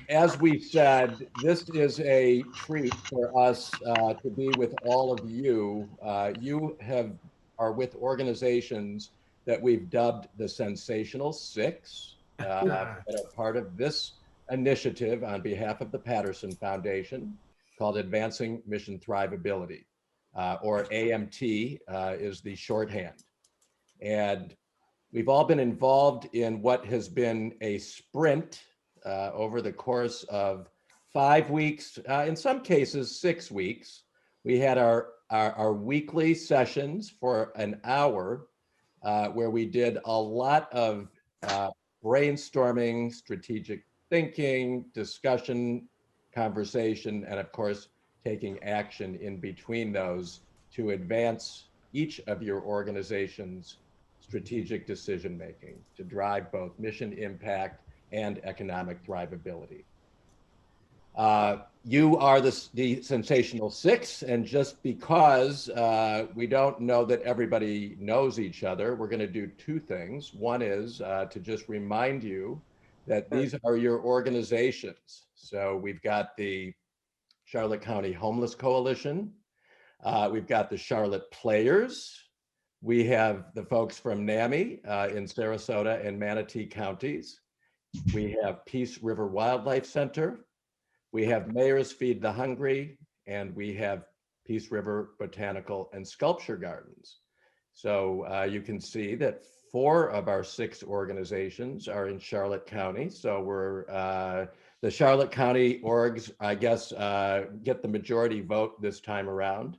as we said, this is a treat for us to be with all of you. Are with organizations that we've dubbed the Sensational Six that are part of this initiative on behalf of the Patterson Foundation called Advancing Mission Thrivability, or AMT is the shorthand. And we've all been involved in what has been a sprint over the course of 5 weeks, in some cases 6 weeks. We had our weekly sessions for an hour where we did a lot of brainstorming, strategic thinking, discussion, conversation, and of course, taking action in between those to advance each of your organization's strategic decision making to drive both mission impact and economic thrivability. You are the Sensational Six, and just because we don't know that everybody knows each other, we're going to do two things. One is to just remind you that these are your organizations. So we've got the Charlotte County Homeless Coalition, we've got the Charlotte Players, we have the folks from NAMI in Sarasota and Manatee counties, we have Peace River Wildlife Center, we have Mayor's Feed the Hungry, and we have Peace River Botanical and Sculpture Gardens. So you can see that 4 of our 6 organizations are in Charlotte County. So we're the Charlotte County orgs, I guess, get the majority vote this time around.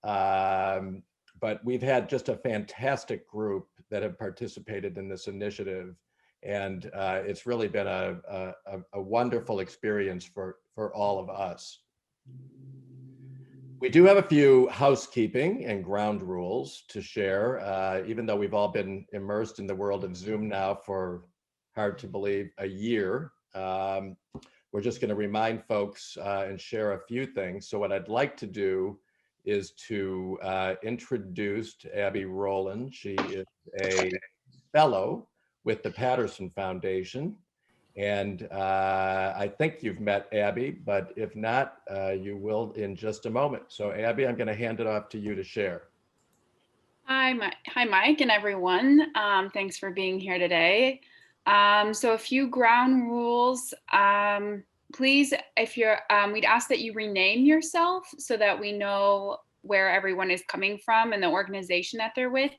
But we've had just a fantastic group that have participated in this initiative. And it's really been a wonderful experience for all of us. We do have a few housekeeping and ground rules to share, even though we've all been immersed in the world of Zoom now for, hard to believe, a year. We're just going to remind folks and share a few things. So what I'd like to do is to introduce Abby Roland. She is a fellow with the Patterson Foundation. And I think you've met Abby, but if not, you will in just a moment. So Abby, I'm going to hand it off to you to share. Hi, Mike and everyone. Thanks for being here today. So a few ground rules. Please, if you're, we'd ask that you rename yourself so that we know where everyone is coming from and the organization that they're with.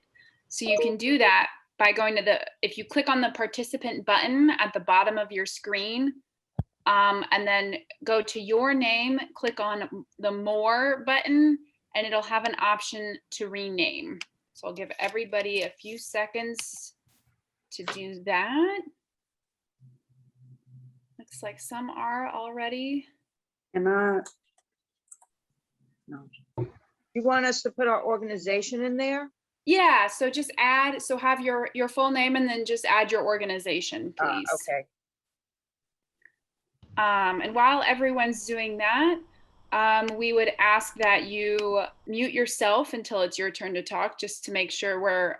So you can do that by going to if you click on the participant button at the bottom of your screen, and then go to your name, click on the more button, and it'll have an option to rename. So I'll give everybody a few seconds to do that. Looks like some are already. No. You want us to put our organization in there? Yeah, so just add, so have your full name and then just add your organization, please. Okay. And while everyone's doing that, we would ask that you mute yourself until it's your turn to talk, just to make sure we're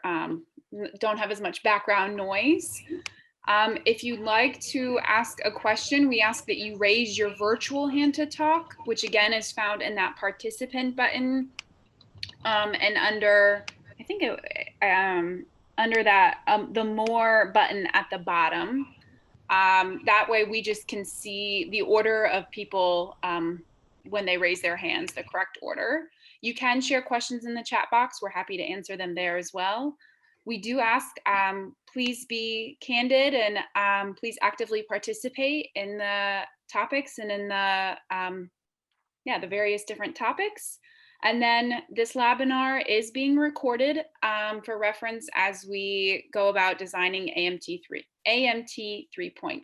don't have as much background noise. If you'd like to ask a question, we ask that you raise your virtual hand to talk, which again is found in that participant button, and under, I think under that, the more button at the bottom. That way we just can see the order of people when they raise their hands, the correct order. You can share questions in the chat box. We're happy to answer them there as well. We do ask, please be candid and please actively participate in the topics and in the, the various different topics. And then this webinar is being recorded for reference as we go about designing AMT 3.0.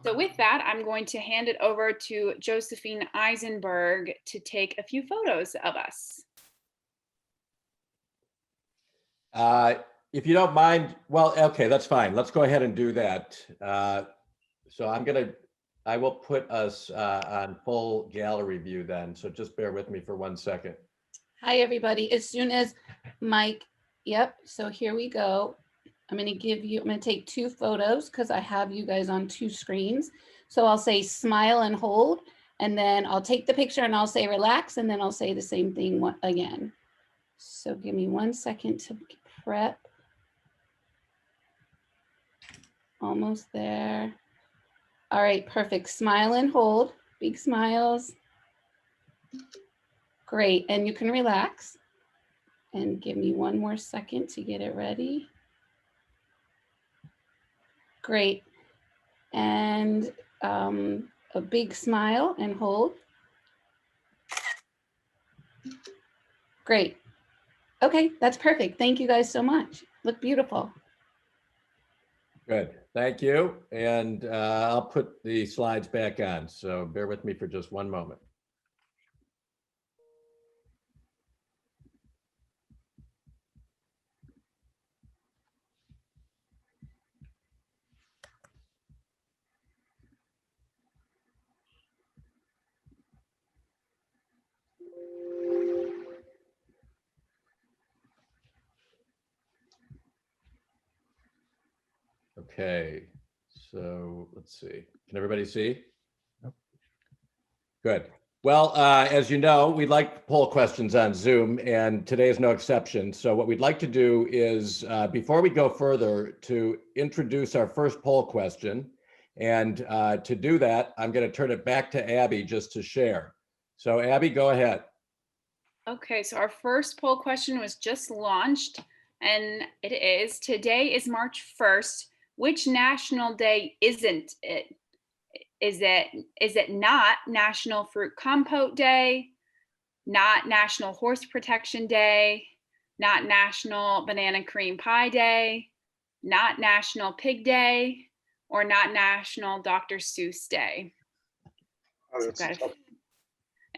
So with that, I'm going to hand it over to Josephine Eisenberg to take a few photos of us. If you don't mind, well, okay, that's fine. Let's go ahead and do that. So I will put us on full gallery view then. So just bear with me for 1 second. Hi, everybody. As soon as Mike, yep. So here we go. I'm going to take 2 photos because I have you guys on 2 screens. So I'll say smile and hold, and then I'll take the picture and I'll say relax, and then I'll say the same thing again. So give me 1 second to prep. Almost there. All right, perfect. Smile and hold, big smiles. Great, and you can relax. And give me 1 more second to get it ready. Great. And a big smile and hold. Great. Okay, that's perfect. Thank you guys so much. Look beautiful. Good, thank you. And I'll put the slides back on, so bear with me for just one moment. Okay, so let's see. Can everybody see? Good. Well, as you know, we like poll questions on Zoom, and today is no exception. So what we'd like to do is, before we go further, to introduce our first poll question. And to do that, I'm going to turn it back to Abby just to share. So Abby, go ahead. Okay, so our first poll question was just launched, and it is, today is March 1st. Which national day isn't it? Is it not National Fruit Compote Day, not National Horse Protection Day, not National Banana Cream Pie Day, not National Pig Day, or not National Dr. Seuss Day? Oh, that's tough.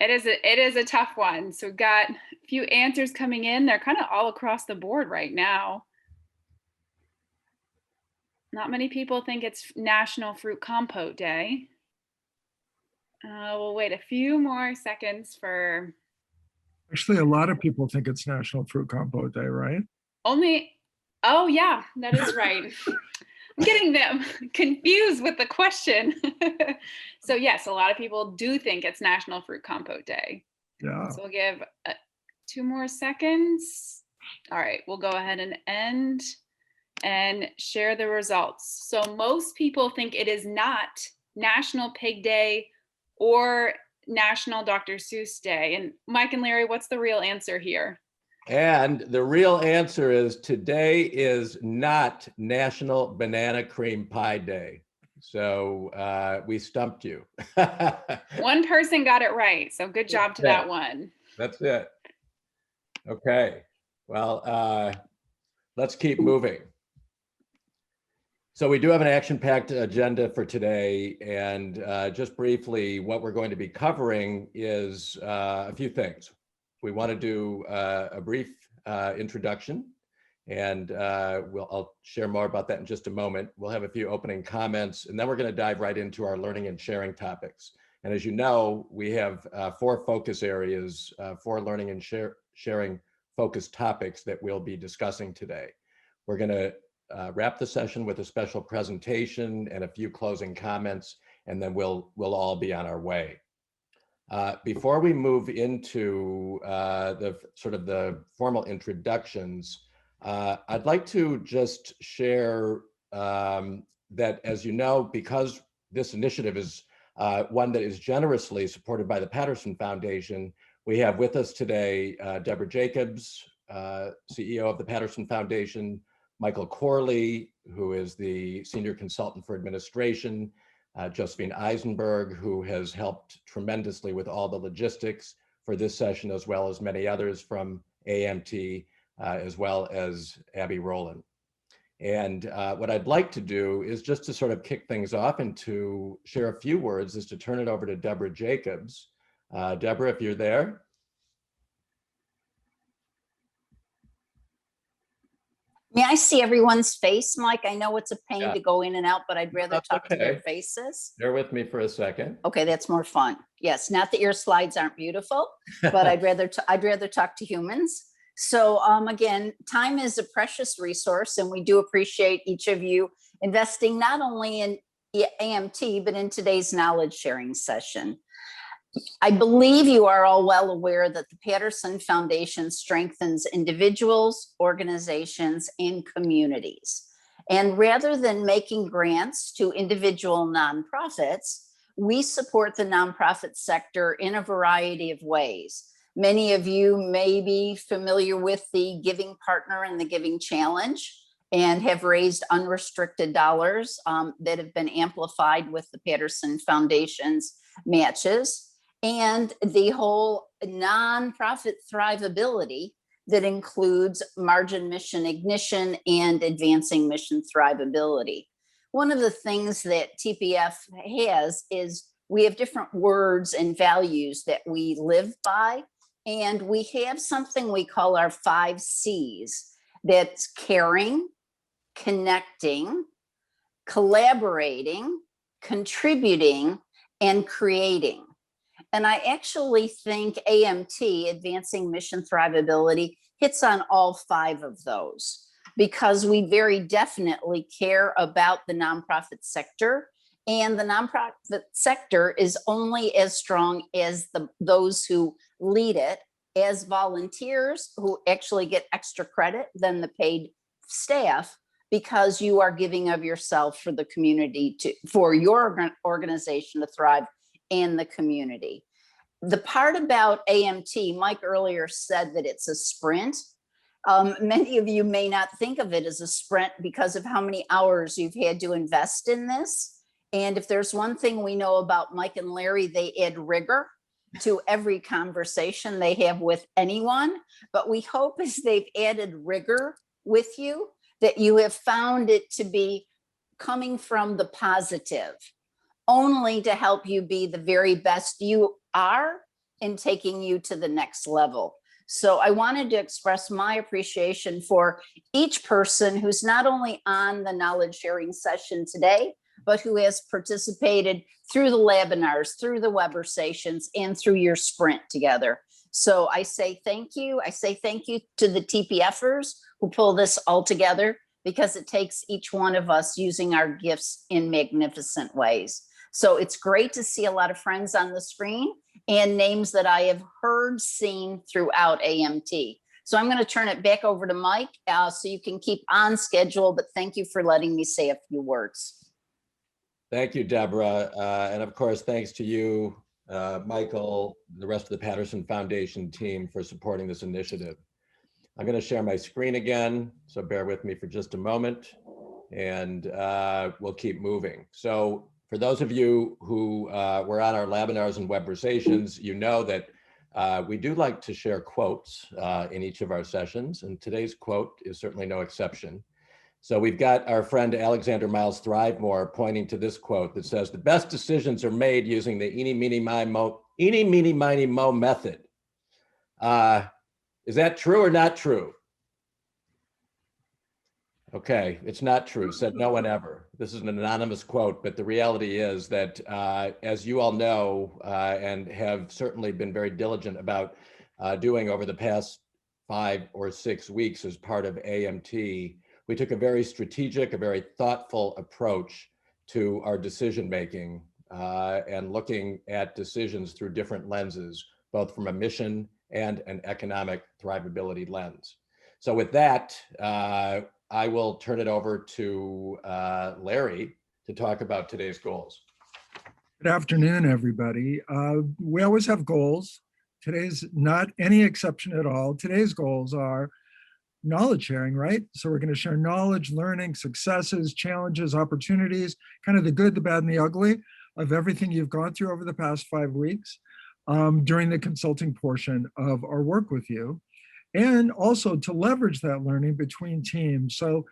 It is a tough one. So we've got a few answers coming in. They're kind of all across the board right now. Not many people think it's National Fruit Compote Day. We'll wait a few more seconds for. Actually, a lot of people think it's National Fruit Compote Day, right? Oh yeah, that is right. I'm getting them confused with the question. So yes, a lot of people do think it's National Fruit Compote Day. Yeah. So we'll give 2 more seconds. All right, we'll go ahead and end and share the results. So most people think it is not National Pig Day or National Dr. Seuss Day. And Mike and Larry, what's the real answer here? And the real answer is today is not National Banana Cream Pie Day. So we stumped you. One person got it right. So good job to that one. That's it. Okay. Well, let's keep moving. So we do have an action-packed agenda for today, and just briefly, what we're going to be covering is a few things. We want to do a brief introduction, and I'll share more about that in just a moment. We'll have a few opening comments, and then we're going to dive right into our learning and sharing topics. And as you know, we have 4 focus areas, 4 learning and sharing focused topics that we'll be discussing today. We're going to wrap the session with a special presentation and a few closing comments, and then we'll all be on our way. Before we move into the formal introductions, I'd like to just share that, as you know, because this initiative is one that is generously supported by the Patterson Foundation, we have with us today Deborah Jacobs, CEO of the Patterson Foundation, Michael Corley, who is the Senior Consultant for Administration, Josephine Eisenberg, who has helped tremendously with all the logistics for this session, as well as many others from AMT, as well as Abby Roland. And what I'd like to do is just to sort of kick things off and to share a few words is to turn it over to Deborah Jacobs. Deborah, if you're there. May I see everyone's face, Mike? I know it's a pain to go in and out, but I'd rather talk to their faces. Bear with me for a second. Okay, that's more fun. Yes, not that your slides aren't beautiful, but I'd rather talk to humans. So again, time is a precious resource, and we do appreciate each of you investing not only in AMT, but in today's knowledge sharing session. I believe you are all well aware that the Patterson Foundation strengthens individuals, organizations, and communities. And rather than making grants to individual nonprofits, we support the nonprofit sector in a variety of ways. Many of you may be familiar with the Giving Partner and the Giving Challenge, and have raised unrestricted dollars that have been amplified with the Patterson Foundation's matches, and the whole nonprofit Thrivability that includes Margin Mission Ignition and Advancing Mission Thrivability. One of the things that TPF has is we have different words and values that we live by, and we have something we call our 5 C's. That's caring, connecting, collaborating, contributing, and creating. And I actually think AMT, Advancing Mission Thrivability, hits on all 5 of those, because we very definitely care about the nonprofit sector, and the nonprofit sector is only as strong as those who lead it, as volunteers who actually get extra credit than the paid staff, because you are giving of yourself for the community, for your organization to thrive and the community. The part about AMT, Mike earlier said that it's a sprint. Many of you may not think of it as a sprint because of how many hours you've had to invest in this. And if there's one thing we know about Mike and Larry, they add rigor to every conversation they have with anyone. But we hope as they've added rigor with you, that you have found it to be coming from the positive, only to help you be the very best you are in taking you to the next level. So I wanted to express my appreciation for each person who's not only on the knowledge sharing session today, but who has participated through the webinars, through the Webersations, and through your sprint together. So I say thank you. I say thank you to the TPFers who pull this all together, because it takes each one of us using our gifts in magnificent ways. So it's great to see a lot of friends on the screen and names that I have heard, seen throughout AMT. So I'm going to turn it back over to Mike so you can keep on schedule, but thank you for letting me say a few words. Thank you, Deborah. And of course, thanks to you, Michael, the rest of the Patterson Foundation team for supporting this initiative. I'm going to share my screen again, so bear with me for just a moment, and we'll keep moving. So for those of you who were on our webinars and Webersations, you know that we do like to share quotes in each of our sessions, and today's quote is certainly no exception. So we've got our friend Alexander Miles Thrivemore pointing to this quote that says, "The best decisions are made using the eeny, meeny, miny, mo method." Is that true or not true? Okay, it's not true, said no one ever. This is an anonymous quote, but the reality is that as you all know, and have certainly been very diligent about doing over the past 5 or 6 weeks as part of AMT, we took a very strategic, a very thoughtful approach to our decision making and looking at decisions through different lenses, both from a mission and an economic thrivability lens. So with that, I will turn it over to Larry to talk about today's goals. Good afternoon, everybody. We always have goals. Today's not any exception at all. Today's goals are knowledge sharing, right? So we're going to share knowledge, learning, successes, challenges, opportunities, kind of the good, the bad, and the ugly of everything you've gone through over the past 5 weeks during the consulting portion of our work with you. And also to leverage that learning between teams. So,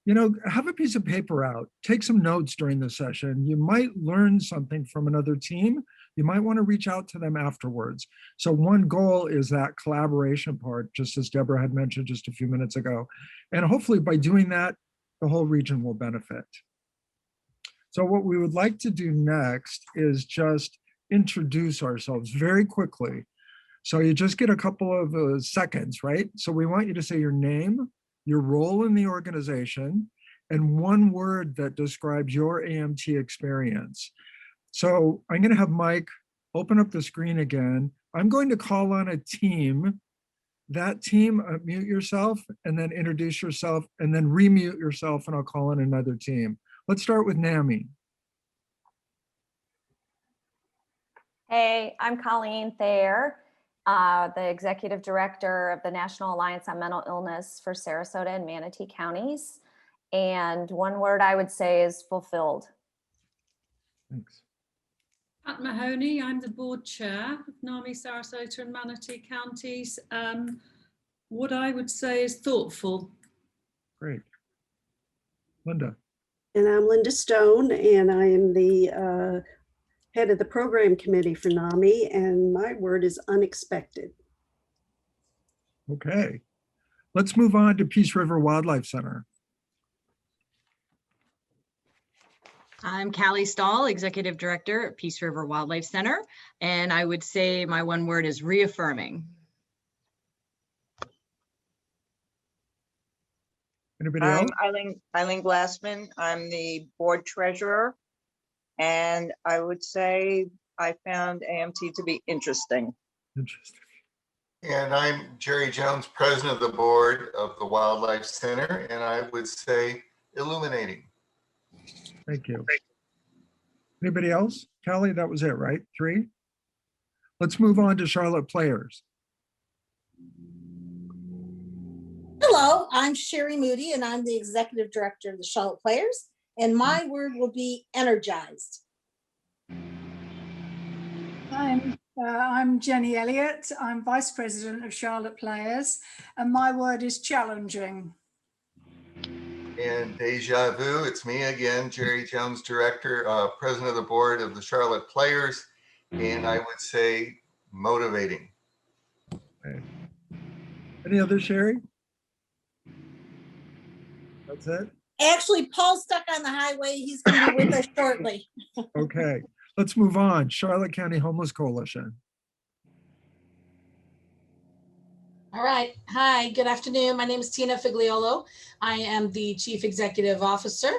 you know, have a piece of paper out, take some notes during the session. You might learn something from another team. You might want to reach out to them afterwards. So one goal is that collaboration part, just as Deborah had mentioned just a few minutes ago. And hopefully by doing that, the whole region will benefit. So what we would like to do next is just introduce ourselves very quickly. So you just get a couple of seconds, right? So we want you to say your name, your role in the organization, and one word that describes your AMT experience. So I'm going to have Mike open up the screen again. I'm going to call on a team. That team, mute yourself and then introduce yourself and then remute yourself and I'll call on another team. Let's start with NAMI. Hey, I'm Colleen Thayer, the Executive Director of the National Alliance on Mental Illness for Sarasota and Manatee counties. And one word I would say is fulfilled. Thanks. Pat Mahoney, I'm the board chair of NAMI Sarasota and Manatee counties. What I would say is thoughtful. Great. Linda. And I'm Linda Stone, and I am the head of the program committee for NAMI, and my word is unexpected. Okay. Let's move on to Peace River Wildlife Center. I'm Callie Stahl, Executive Director at Peace River Wildlife Center, and I would say my one word is reaffirming. Anybody I'm else? Eileen Glassman. I'm the board treasurer. And I would say I found AMT to be interesting. Interesting. And I'm Jerry Jones, president of the board of the Wildlife Center, and I would say illuminating. Thank you. Anybody else? Callie, that was it, right? 3? Let's move on to Charlotte Players. Hello, I'm Sherry Moody, and I'm the Executive Director of the Charlotte Players, and my word will be energized. I'm Jenny Elliott. I'm Vice President of Charlotte Players, and my word is challenging. And deja vu, it's me again, Jerry Jones, director, president of the board of the Charlotte Players, and I would say motivating. Okay. Any other, Sherry? That's it? Actually, Paul's stuck on the highway. He's going to be with us shortly. Okay, let's move on. Charlotte County Homeless Coalition. All right. Hi, good afternoon. My name is Tina Figliolo. I am the Chief Executive Officer,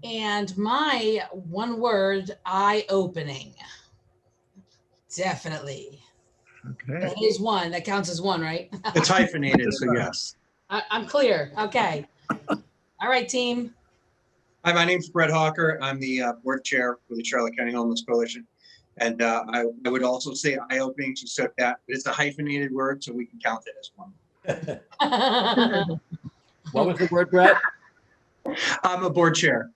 and my one word, eye-opening. Definitely. Okay. That is one. That counts as one, right? It's hyphenated, so yes. I'm clear. Okay. All right, team. Hi, my name's Brett Hawker. I'm the board chair for the Charlotte County Homeless Coalition. And I would also say eye-opening to set that, but it's a hyphenated word, so we can count it as one. What was the word, Brett? I'm a board chair.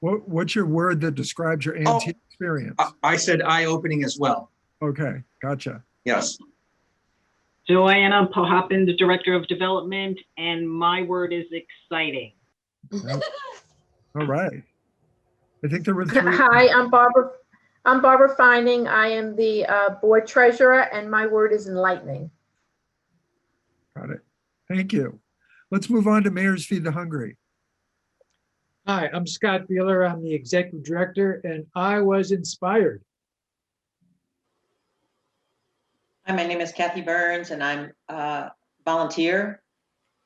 What's your word that describes your AMT experience? I said eye-opening as well. Okay, gotcha. Yes. Joanna Pohoppin, the Director of Development, and my word is exciting. All right. I think there were 3. Hi, I'm Barbara Finding. I am the board treasurer, and my word is enlightening. Got it. Thank you. Let's move on to Mayor's Feed the Hungry. Hi, I'm Scott Beeler. I'm the executive director, and I was inspired. Hi, my name is Kathy Burns, and I'm a volunteer,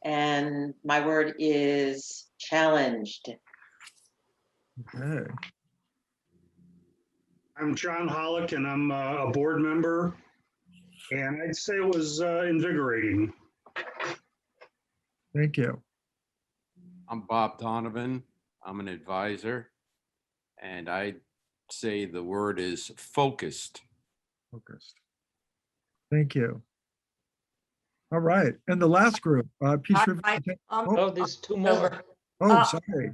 and my word is challenged. Okay. I'm John Hollick, and I'm a board member, and I'd say it was invigorating. Thank you. I'm Bob Donovan. I'm an advisor, and I'd say the word is focused. Focused. Thank you. All right. And the last group, Peace River. Oh, there's 2 more. Oh, sorry.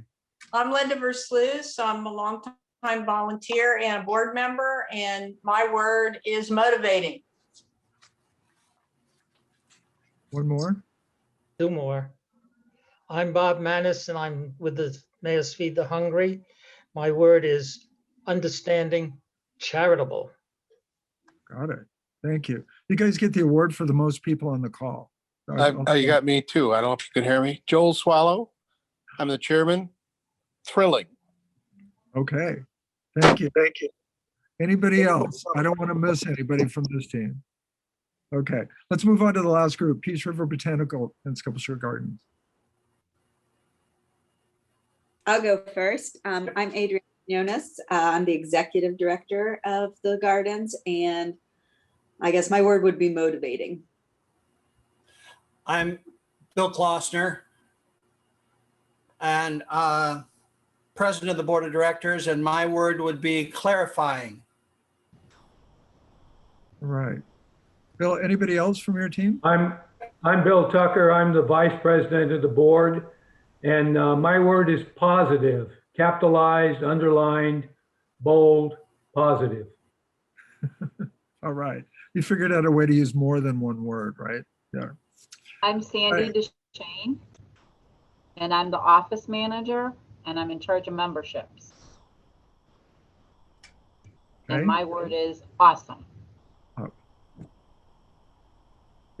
I'm Linda Versluis. I'm a longtime volunteer and a board member, and my word is motivating. One more. 2 more. I'm Bob Manis, and I'm with the Mayor's Feed the Hungry. My word is understanding, charitable. Got it. Thank you. You guys get the award for the most people on the call. You got me too. I don't know if you can hear me. Joel Swallow. I'm the chairman. Thrilling. Okay. Thank you. Thank you. Anybody else? I don't want to miss anybody from this team. Okay, let's move on to the last group, Peace River Botanical and Sculpture Gardens. I'll go first. I'm Adrienne Jonas. I'm the executive director of the gardens, and I guess my word would be motivating. I'm Bill Klossner, and president of the board of directors, and my word would be clarifying. All right. Bill, anybody else from your team? I'm Bill Tucker. I'm the vice president of the board, and my word is positive, capitalized, underlined, bold, positive. All right. You figured out a way to use more than one word, right? Yeah. I'm Sandy DeShane, and I'm the office manager, and I'm in charge of memberships. Okay. And my word is awesome. Oh.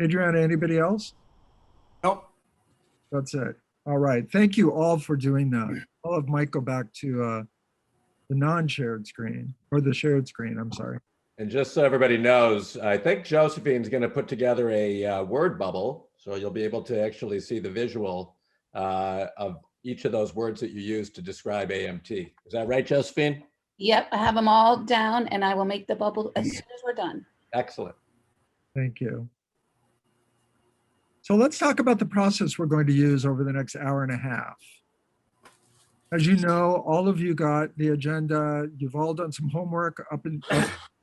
Adriana, anybody else? Nope. That's it. All right. Thank you all for doing that. I'll have Mike go back to the non-shared screen, or the shared screen, I'm sorry. And just so everybody knows, I think Josephine's going to put together a word bubble, so you'll be able to actually see the visual of each of those words that you use to describe AMT. Is that right, Josephine? Yep, I have them all down, and I will make the bubble as soon as we're done. Excellent. Thank you. So let's talk about the process we're going to use over the next hour and a half. As you know, all of you got the agenda. You've all done some homework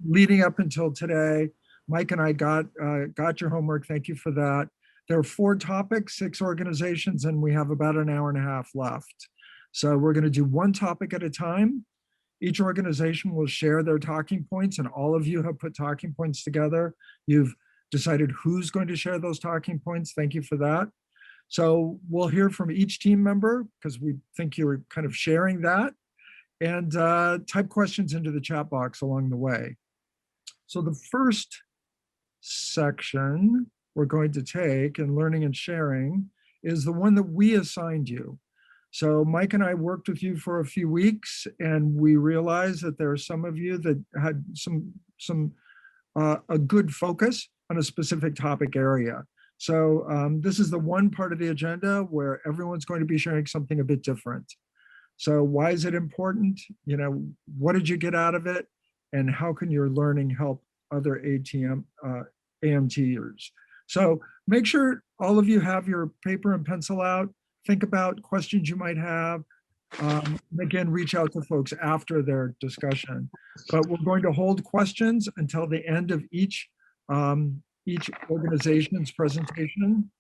leading up until today. Mike and I got your homework. Thank you for that. There are 4 topics, 6 organizations, and we have about an hour and a half left. So we're going to do one topic at a time. Each organization will share their talking points, and all of you have put talking points together. You've decided who's going to share those talking points. Thank you for that. So we'll hear from each team member because we think you're kind of sharing that, and type questions into the chat box along the way. So the first section we're going to take in learning and sharing is the one that we assigned you. So Mike and I worked with you for a few weeks, and we realized that there are some of you that had a good focus on a specific topic area. So this is the one part of the agenda where everyone's going to be sharing something a bit different. So why is it important? You know, what did you get out of it? And how can your learning help other AMTers? So make sure all of you have your paper and pencil out. Think about questions you might have. Again, reach out to folks after their discussion. But we're going to hold questions until the end of each organization's presentation.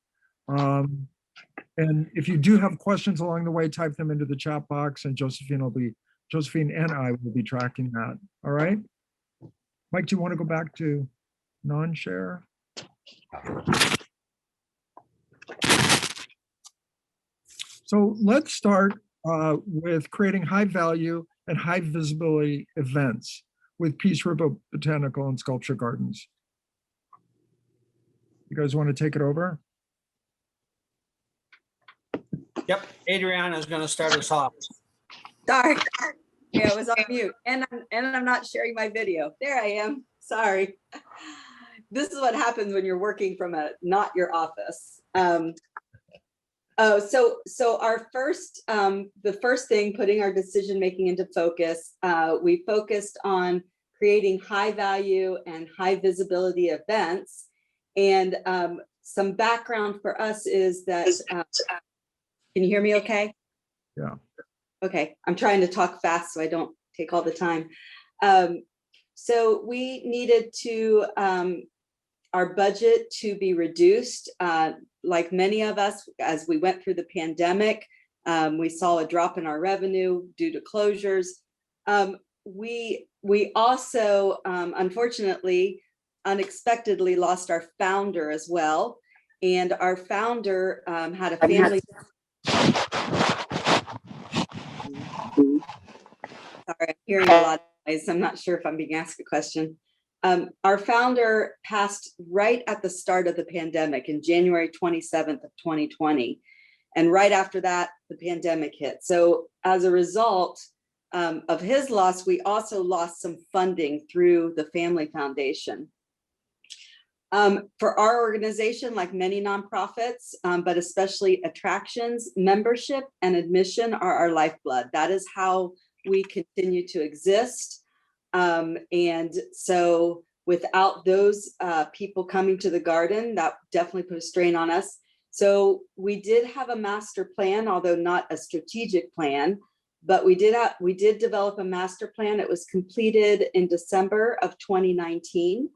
And if you do have questions along the way, type them into the chat box, and Josephine and I will be tracking that. All right. Mike, do you want to go back to non-share? So let's start with creating high value and high visibility events with Peace River Botanical and Sculpture Gardens. You guys want to take it over? Yep, Adriana is going to start us off. Sorry, yeah, I was on mute, and I'm not sharing my video. There I am. Sorry. This is what happens when you're working from not your office. So our first, the first thing, putting our decision making into focus, we focused on creating high value and high visibility events. And some background for us is that, can you hear me okay? Yeah. Okay, I'm trying to talk fast so I don't take all the time. So we needed to, our budget to be reduced. Like many of us, as we went through the pandemic, we saw a drop in our revenue due to closures. We also, unfortunately, unexpectedly lost our founder as well. And our founder had a family. Sorry, I'm hearing a lot of noise. I'm not sure if I'm being asked a question. Our founder passed right at the start of the pandemic in January 27th of 2020. And right after that, the pandemic hit. So as a result, of his loss, we also lost some funding through the Family Foundation. For our organization, like many nonprofits, but especially attractions, membership and admission are our lifeblood. That is how we continue to exist. And so without those people coming to the garden, that definitely put a strain on us. So we did have a master plan, although not a strategic plan, but we did develop a master plan. It was completed in December of 2019.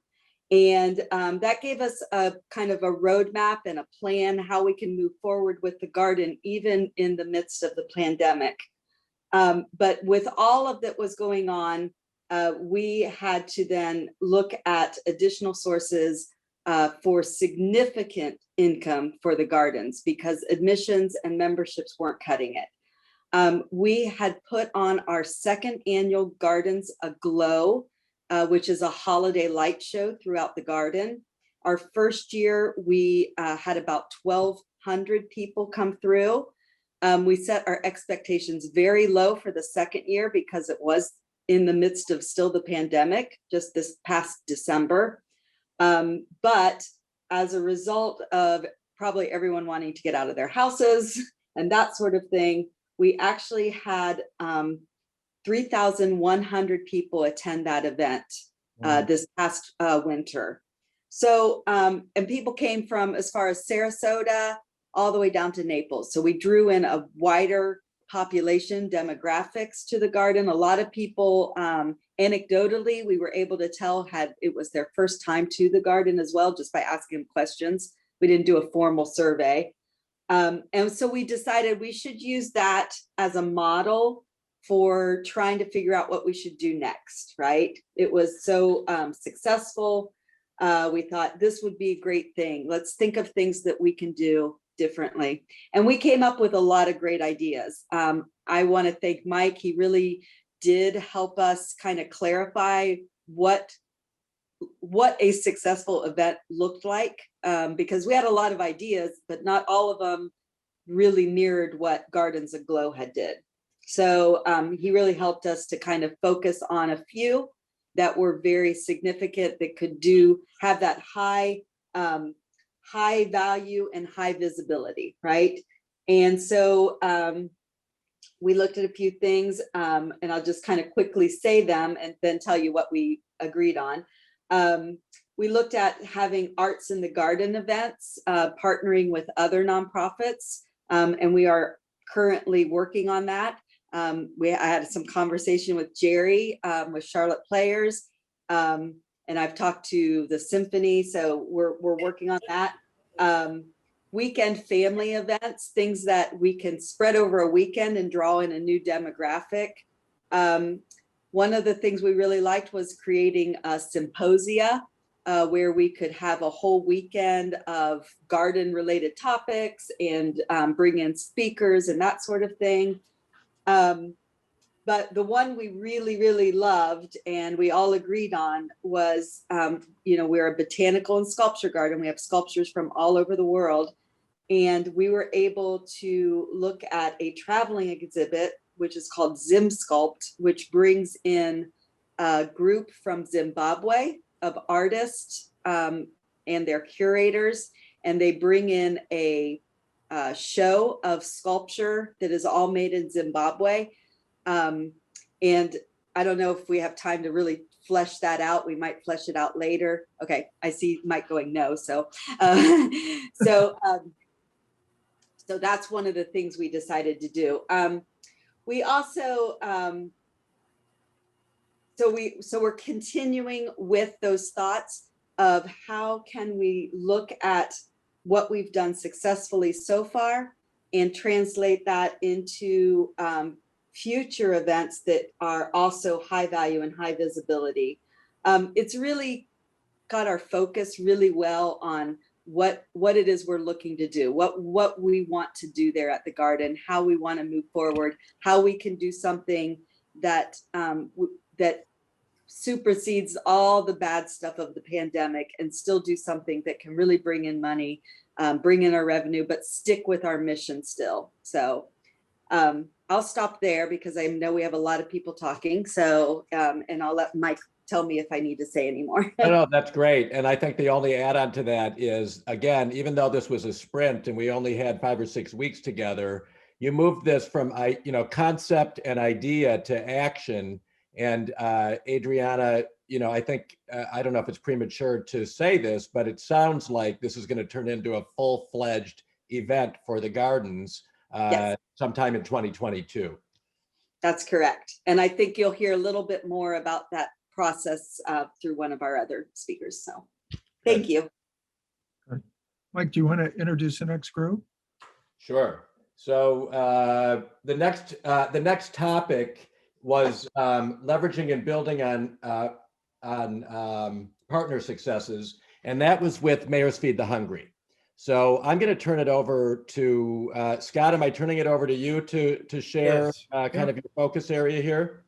And that gave us a kind of a roadmap and a plan how we can move forward with the garden, even in the midst of the pandemic. But with all of that was going on, we had to then look at additional sources for significant income for the gardens because admissions and memberships weren't cutting it. We had put on our second annual Gardens Aglow, which is a holiday light show throughout the garden. Our first year, we had about 1,200 people come through. We set our expectations very low for the second year because it was in the midst of still the pandemic, just this past December. But as a result of probably everyone wanting to get out of their houses and that sort of thing, we actually had 3,100 people attend that event this past winter. So, and people came from as far as Sarasota all the way down to Naples. So we drew in a wider population demographics to the garden. A lot of people, anecdotally, we were able to tell it was their first time to the garden as well, just by asking them questions. We didn't do a formal survey. And so we decided we should use that as a model for trying to figure out what we should do next, right? It was so successful. We thought this would be a great thing. Let's think of things that we can do differently. And we came up with a lot of great ideas. I want to thank Mike. He really did help us kind of clarify what a successful event looked like, because we had a lot of ideas, but not all of them really mirrored what Gardens Aglow had did. So he really helped us to kind of focus on a few that were very significant, that could have that high value and high visibility, right? And so we looked at a few things, and I'll just kind of quickly say them and then tell you what we agreed on. We looked at having Arts in the Garden events, partnering with other nonprofits, and we are currently working on that. I had some conversation with Jerry with Charlotte Players, and I've talked to the Symphony, so we're working on that. Weekend family events, things that we can spread over a weekend and draw in a new demographic. One of the things we really liked was creating a symposia where we could have a whole weekend of garden related topics and bring in speakers and that sort of thing. But the one we really, really loved and we all agreed on was, we're a botanical and sculpture garden. We have sculptures from all over the world. And we were able to look at a traveling exhibit, which is called Zim Sculpt, which brings in a group from Zimbabwe of artists and their curators. And they bring in a show of sculpture that is all made in Zimbabwe. And I don't know if we have time to really flesh that out. We might flesh it out later. Okay, I see Mike going no. So, so that's one of the things we decided to do. We also, so we're continuing with those thoughts of how can we look at what we've done successfully so far and translate that into future events that are also high value and high visibility. It's really got our focus really well on what it is we're looking to do, what we want to do there at the garden, how we want to move forward, how we can do something that that supersedes all the bad stuff of the pandemic and still do something that can really bring in money, bring in our revenue, but stick with our mission still. So I'll stop there because I know we have a lot of people talking. So, and I'll let Mike tell me if I need to say any more. No, that's great. And I think the only add-on to that is, again, even though this was a sprint and we only had 5 or 6 weeks together, you moved this from concept and idea to action. And Adriana, I think, I don't know if it's premature to say this, but it sounds like this is going to turn into a full-fledged event for the gardens sometime in 2022. That's correct. And I think you'll hear a little bit more about that process through one of our other speakers. So thank you. Mike, do you want to introduce the next group? Sure. So the next topic was leveraging and building on partner successes, and that was with Mayor's Feed the Hungry. So I'm going to turn it over to Scott. Am I turning it over to you to share kind of your focus area here?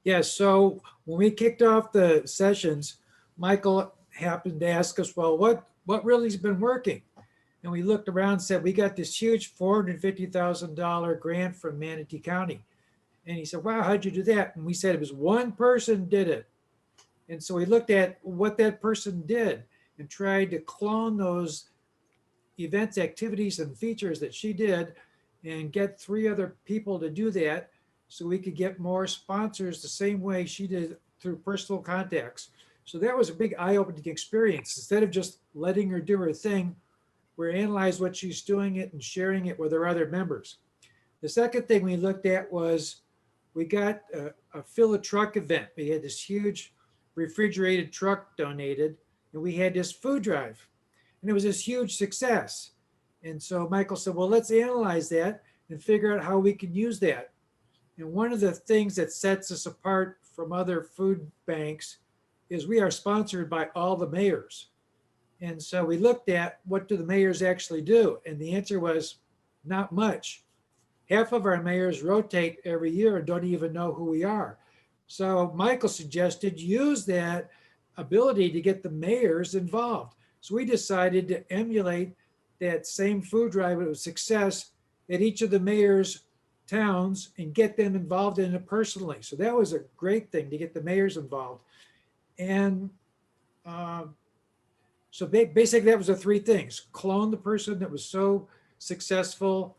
Yes. So when we kicked off the sessions, Michael happened to ask us, well, what really has been working? And we looked around and said, we got this huge $450,000 grant from Manatee County. And he said, wow, how'd you do that? And we said it was one person did it. And so we looked at what that person did and tried to clone those events, activities, and features that she did and get 3 other people to do that so we could get more sponsors the same way she did through personal contacts. So that was a big eye-opening experience. Instead of just letting her do her thing, we analyzed what she's doing it and sharing it with our other members. The second thing we looked at was we got a fill a truck event. We had this huge refrigerated truck donated, and we had this food drive, and it was this huge success. And so Michael said, well, let's analyze that and figure out how we can use that. And one of the things that sets us apart from other food banks is we are sponsored by all the mayors. And so we looked at what do the mayors actually do? And the answer was not much. Half of our mayors rotate every year and don't even know who we are. So Michael suggested use that ability to get the mayors involved. So we decided to emulate that same food drive with success at each of the mayors' towns and get them involved in it personally. So that was a great thing to get the mayors involved. And so basically that was the 3 things: clone the person that was so successful,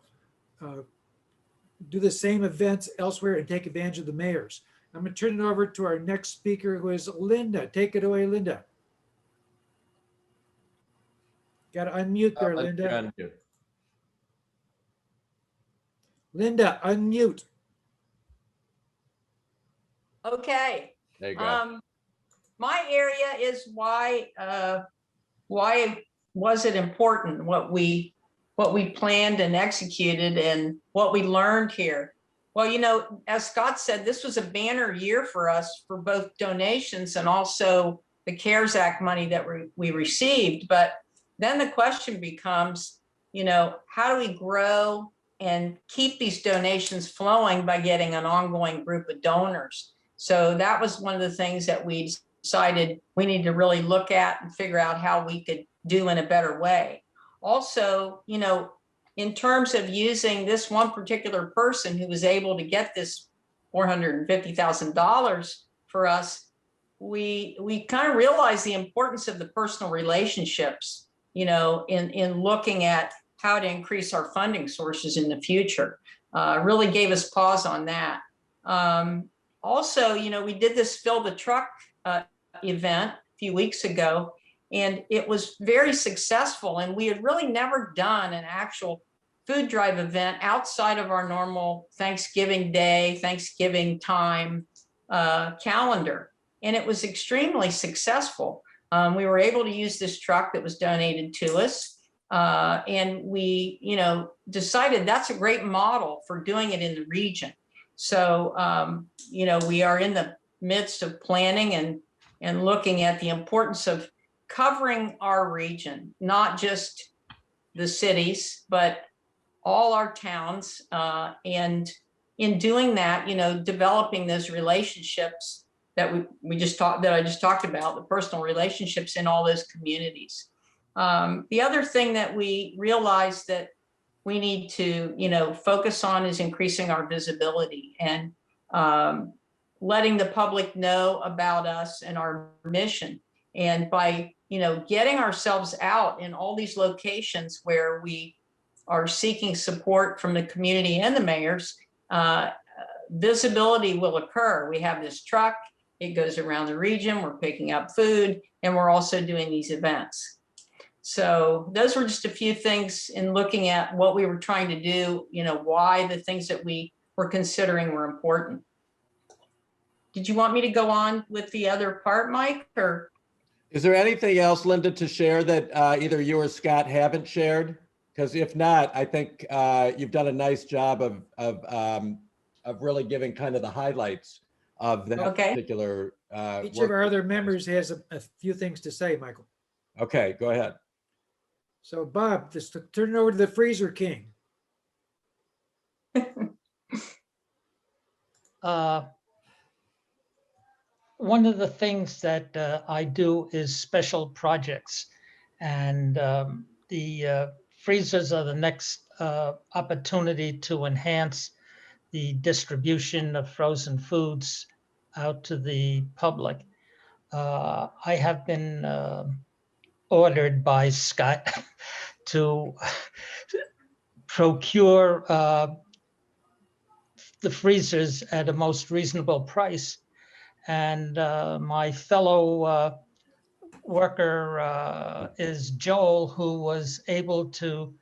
do the same events elsewhere, and take advantage of the mayors. I'm going to turn it over to our next speaker, who is Linda. Take it away, Linda. Got to unmute there, Linda. Unmute. Linda, unmute. Okay. There you go. My area is why was it important what we planned and executed and what we learned here. Well, as Scott said, this was a banner year for us for both donations and also the CARES Act money that we received. But then the question becomes, how do we grow and keep these donations flowing by getting an ongoing group of donors? So that was one of the things that we decided we need to really look at and figure out how we could do in a better way. Also, in terms of using this one particular person who was able to get this $450,000 for us, we kind of realized the importance of the personal relationships, in looking at how to increase our funding sources in the future. Really gave us pause on that. Also, we did this Fill the Truck event a few weeks ago, and it was very successful. And we had really never done an actual food drive event outside of our normal Thanksgiving Day, Thanksgiving time calendar. And it was extremely successful. We were able to use this truck that was donated to us. And we, decided that's a great model for doing it in the region. So, we are in the midst of planning and looking at the importance of covering our region, not just the cities, but all our towns. And in doing that, developing those relationships that I just talked about, the personal relationships in all those communities. The other thing that we realized that we need to, focus on is increasing our visibility and letting the public know about us and our mission. And by, getting ourselves out in all these locations where we are seeking support from the community and the mayors, visibility will occur. We have this truck, it goes around the region, we're picking up food, and we're also doing these events. So those were just a few things in looking at what we were trying to do, why the things that we were considering were important. Did you want me to go on with the other part, Mike, or? Is there anything else, Linda, to share that either you or Scott haven't shared? Because if not, I think you've done a nice job of really giving kind of the highlights of that particular Each of our other members has a few things to say, Michael. Okay, go ahead. So Bob, just turn it over to the Freezer King. One of the things that I do is special projects, and the freezers are the next opportunity to enhance the distribution of frozen foods out to the public. I have been ordered by Scott to procure the freezers at a most reasonable price. And my fellow worker is Joel, who was able to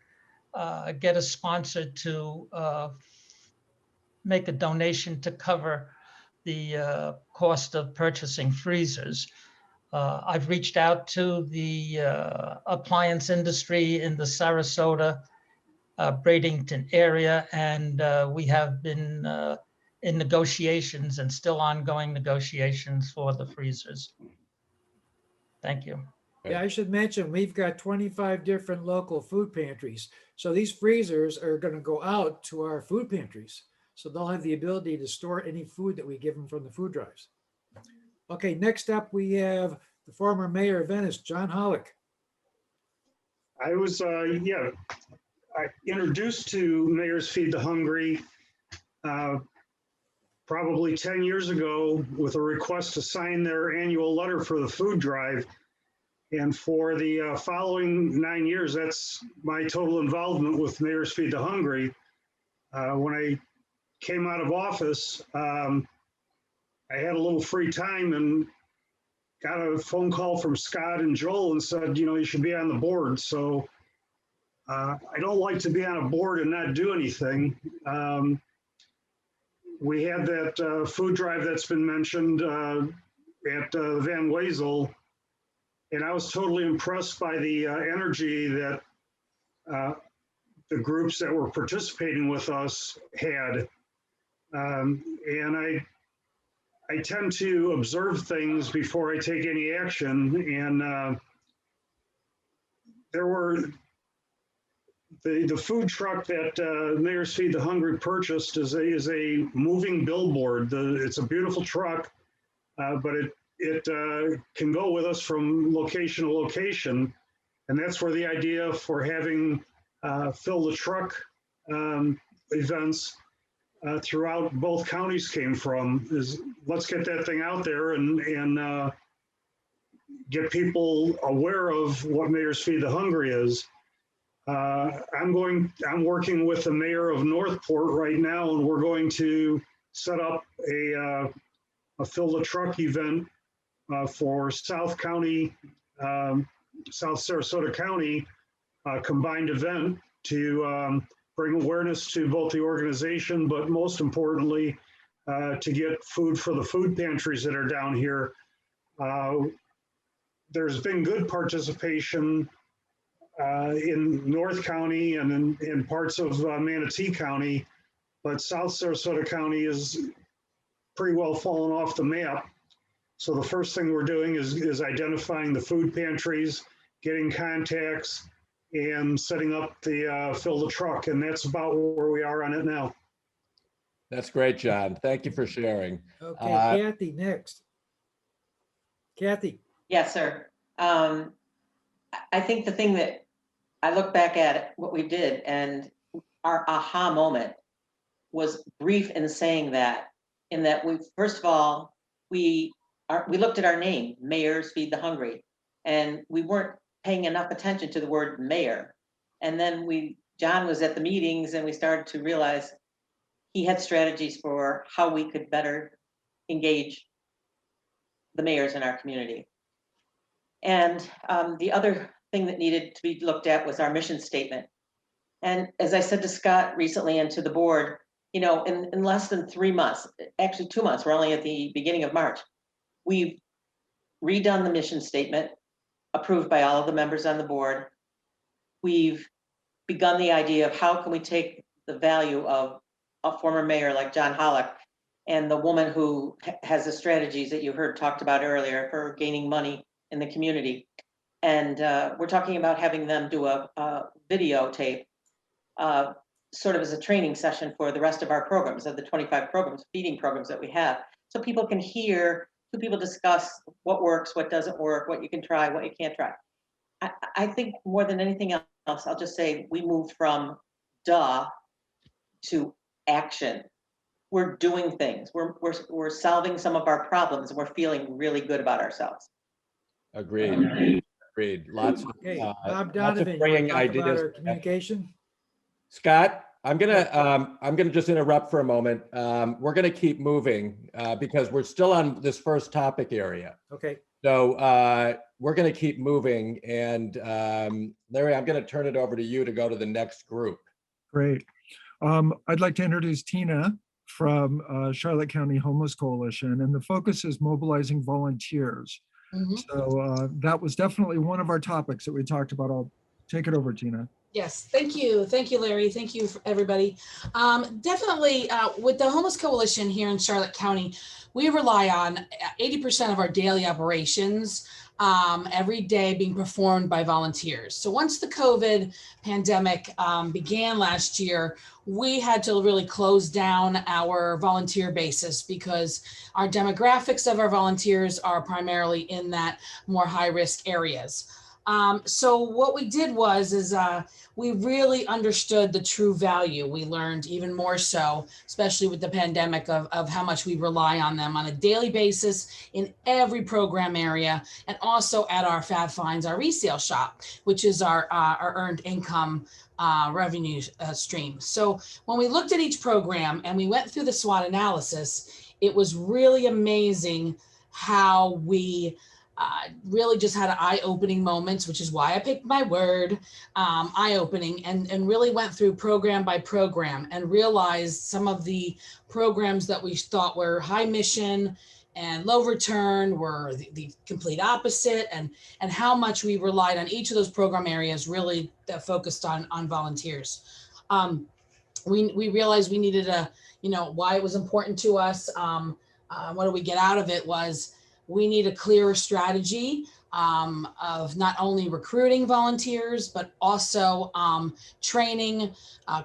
get a sponsor to make a donation to cover the cost of purchasing freezers. I've reached out to the appliance industry in the Sarasota, Bradenton area, and we have been in negotiations and still ongoing negotiations for the freezers. Thank you. Yeah, I should mention, we've got 25 different local food pantries. So these freezers are going to go out to our food pantries. So they'll have the ability to store any food that we give them from the food drives. Okay, next up we have the former mayor of Venice, John Hollick. I was, introduced to Mayor's Feed the Hungry probably 10 years ago with a request to sign their annual letter for the food drive. And for the following 9 years, that's my total involvement with Mayor's Feed the Hungry. When I came out of office, I had a little free time and got a phone call from Scott and Joel and said, you should be on the board. So I don't like to be on a board and not do anything. We had that food drive that's been mentioned at Van Wezel, and I was totally impressed by the energy that the groups that were participating with us had. And I tend to observe things before I take any action, and there were the food truck that Mayor's Feed the Hungry purchased is a moving billboard. It's a beautiful truck, but it can go with us from location to location, and that's where the idea for having fill the truck events throughout both counties came from. Is let's get that thing out there and get people aware of what Mayor's Feed the Hungry is. I'm working with the mayor of Northport right now, and we're going to set up a fill the truck event for South County, South Sarasota County combined event to bring awareness to both the organization, but most importantly, to get food for the food pantries that are down here. There's been good participation in North County and in parts of Manatee County, but South Sarasota County is pretty well fallen off the map. So the first thing we're doing is identifying the food pantries, getting contacts, and setting up the fill the truck. And that's about where we are on it now. That's great, John. Thank you for sharing. Okay, Kathy, next. Kathy. Yes, sir. I think the thing that I look back at what we did, and our aha moment was brief in saying that, in that we, first of all, we looked at our name, Mayors Feed the Hungry, and we weren't paying enough attention to the word mayor. And then John was at the meetings and we started to realize he had strategies for how we could better engage the mayors in our community. And the other thing that needed to be looked at was our mission statement. And as I said to Scott recently and to the board, you know, in less than 3 months, actually 2 months, we're only at the beginning of March, we've redone the mission statement, approved by all of the members on the board. We've begun the idea of how can we take the value of a former mayor like John Hollick and the woman who has the strategies that you heard talked about earlier for gaining money in the community. And we're talking about having them do a videotape sort of as a training session for the rest of our programs, of the 25 programs, feeding programs that we have. So people can hear two people discuss what works, what doesn't work, what you can try, what you can't try. I think more than anything else, I'll just say we moved from duh to action. We're doing things. We're solving some of our problems, and we're feeling really good about ourselves. Agreed. Agreed. Lots of, Okay, Bob lots of Donovan, you bringing want to talk about ideas. our communication? Scott, I'm gonna just interrupt for a moment. We're gonna keep moving because we're still on this first topic area. Okay. So we're gonna keep moving, and Larry, I'm gonna turn it over to you to go to the next group. Great. I'd like to introduce Tina from Charlotte County Homeless Coalition, and the focus is mobilizing volunteers. So that was definitely one of our topics that we talked about. I'll take it over, Tina. Yes, thank you. Thank you, Larry. Thank you, for everybody. Definitely with the Homeless Coalition here in Charlotte County, we rely on 80% of our daily operations every day being performed by volunteers. So once the COVID pandemic began last year, we had to really close down our volunteer basis because our demographics of our volunteers are primarily in that more high-risk areas. So what we did is we really understood the true value. We learned even more so, especially with the pandemic, of how much we rely on them on a daily basis in every program area, and also at our Fab Finds, our resale shop, which is our earned income revenue stream. So when we looked at each program and we went through the SWOT analysis, it was really amazing how we really just had eye-opening moments, which is why I picked my word, eye-opening, and really went through program by program and realized some of the programs that we thought were high mission and low return were the complete opposite, and how much we relied on each of those program areas really that focused on volunteers. We realized we needed why it was important to us. What do we get out of it was, we need a clearer strategy of not only recruiting volunteers, but also training,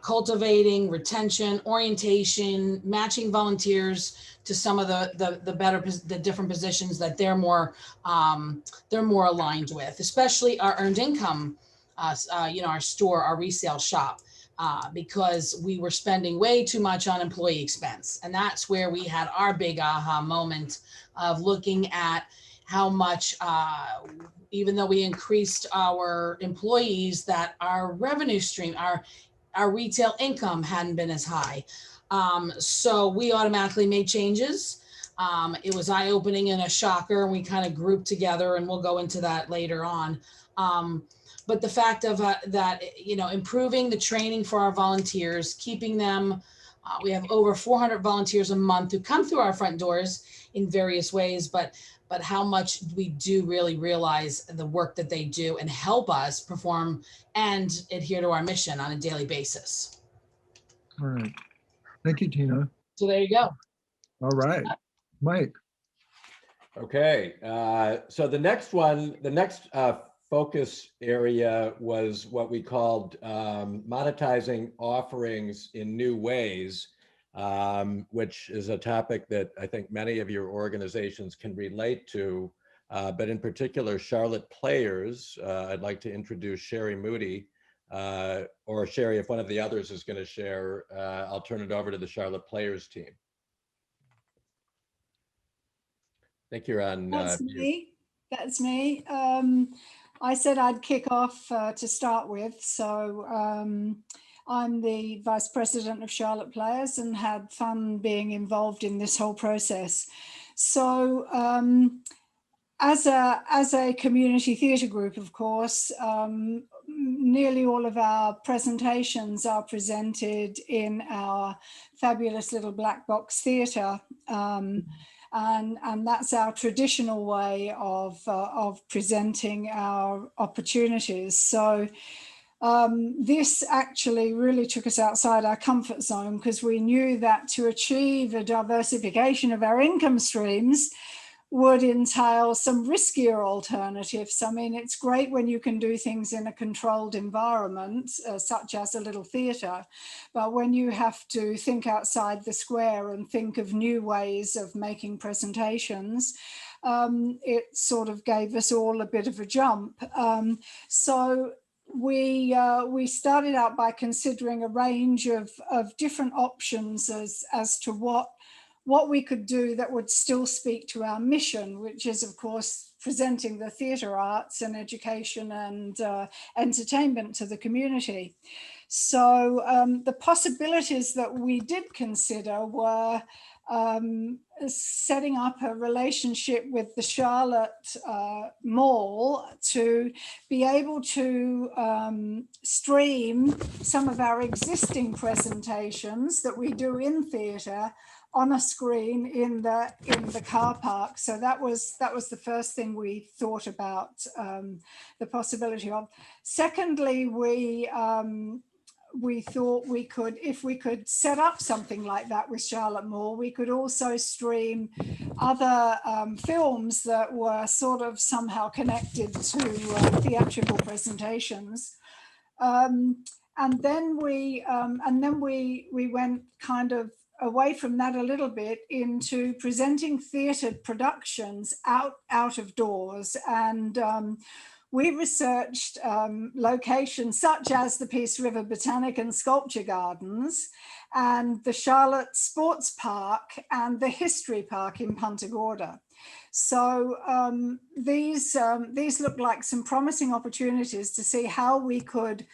cultivating, retention, orientation, matching volunteers to some of the different positions that they're more aligned with, especially our earned income, our store, our resale shop. Because we were spending way too much on employee expense. And that's where we had our big aha moment of looking at how much, even though we increased our employees, that our revenue stream, our retail income hadn't been as high. So we automatically made changes. It was eye-opening and a shocker, and we kind of grouped together, and we'll go into that later on. But the fact of that, improving the training for our volunteers, keeping them, we have over 400 volunteers a month who come through our front doors in various ways, but how much we do really realize the work that they do and help us perform and adhere to our mission on a daily basis. All right. Thank you, Tina. So there you go. All right. Mike. Okay. So the next focus area was what we called monetizing offerings in new ways, which is a topic that I think many of your organizations can relate to, but in particular, Charlotte Players. I'd like to introduce Sherry Moody, or Sherry, if one of the others is going to share, I'll turn it over to the Charlotte Players team. I think you're on. That's mute. me. That's me. I said I'd kick off to start with. So I'm the Vice President of Charlotte Players and had fun being involved in this whole process. So as a community theatre group, of course, nearly all of our presentations are presented in our fabulous little black box theatre. And that's our traditional way of presenting our opportunities. So this actually really took us outside our comfort zone, because we knew that to achieve a diversification of our income streams would entail some riskier alternatives. I mean, it's great when you can do things in a controlled environment, such as a little theatre, but when you have to think outside the square and think of new ways of making presentations, it sort of gave us all a bit of a jump. So we started out by considering a range of different options as to what we could do that would still speak to our mission, which is, of course, presenting the theatre arts and education and entertainment to the community. So the possibilities that we did consider were setting up a relationship with the Charlotte Mall to be able to stream some of our existing presentations that we do in theatre on a screen in the car park. So that was the first thing we thought about the possibility of. Secondly, we thought we could, if we could set up something like that with Charlotte Mall, we could also stream other films that were sort of somehow connected to theatrical presentations. And then we went kind of away from that a little bit into presenting theatre productions out of doors. And we researched locations such as the Peace River Botanical Sculpture Gardens and the Charlotte Sports Park and the History Park in Punta Gorda. So these look like some promising opportunities to see how we could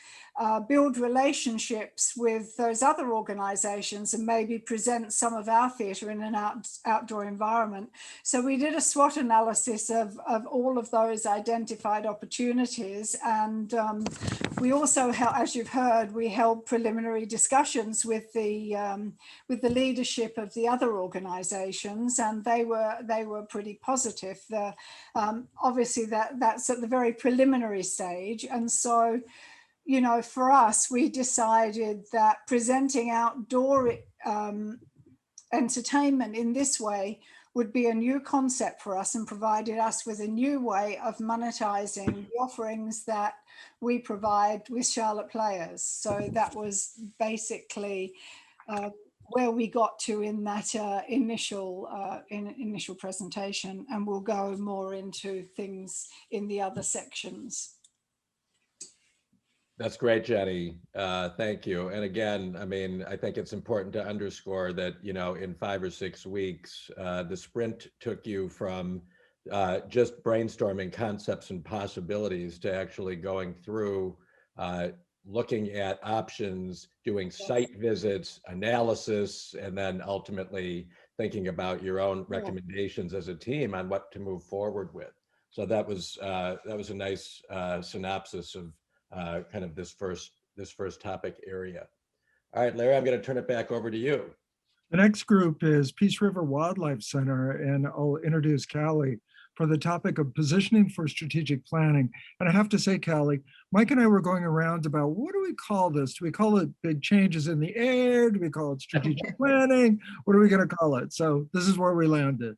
build relationships with those other organizations and maybe present some of our theatre in an outdoor environment. So we did a SWOT analysis of all of those identified opportunities. And we also, as you've heard, we held preliminary discussions with the leadership of the other organizations, and they were pretty positive. Obviously that's at the very preliminary stage. And so, you know, for us, we decided that presenting outdoor entertainment in this way would be a new concept for us and provided us with a new way of monetizing the offerings that we provide with Charlotte Players. So that was basically where we got to in that initial presentation, and we'll go more into things in the other sections. That's great, Jenny. Thank you. And again, I mean, I think it's important to underscore that, you know, in 5 or 6 weeks, the sprint took you from just brainstorming concepts and possibilities to actually going through, looking at options, doing site visits, analysis, and then ultimately thinking about your own recommendations as a team on what to move forward with. So that was a nice synopsis of kind of this first topic area. All right, Larry, I'm going to turn it back over to you. The next group is Peace River Wildlife Center, and I'll introduce Callie for the topic of positioning for strategic planning. And I have to say, Callie, Mike and I were going around about, what do we call this? Do we call it big changes in the air? Do we call it strategic planning? What are we going to call it? So this is where we landed.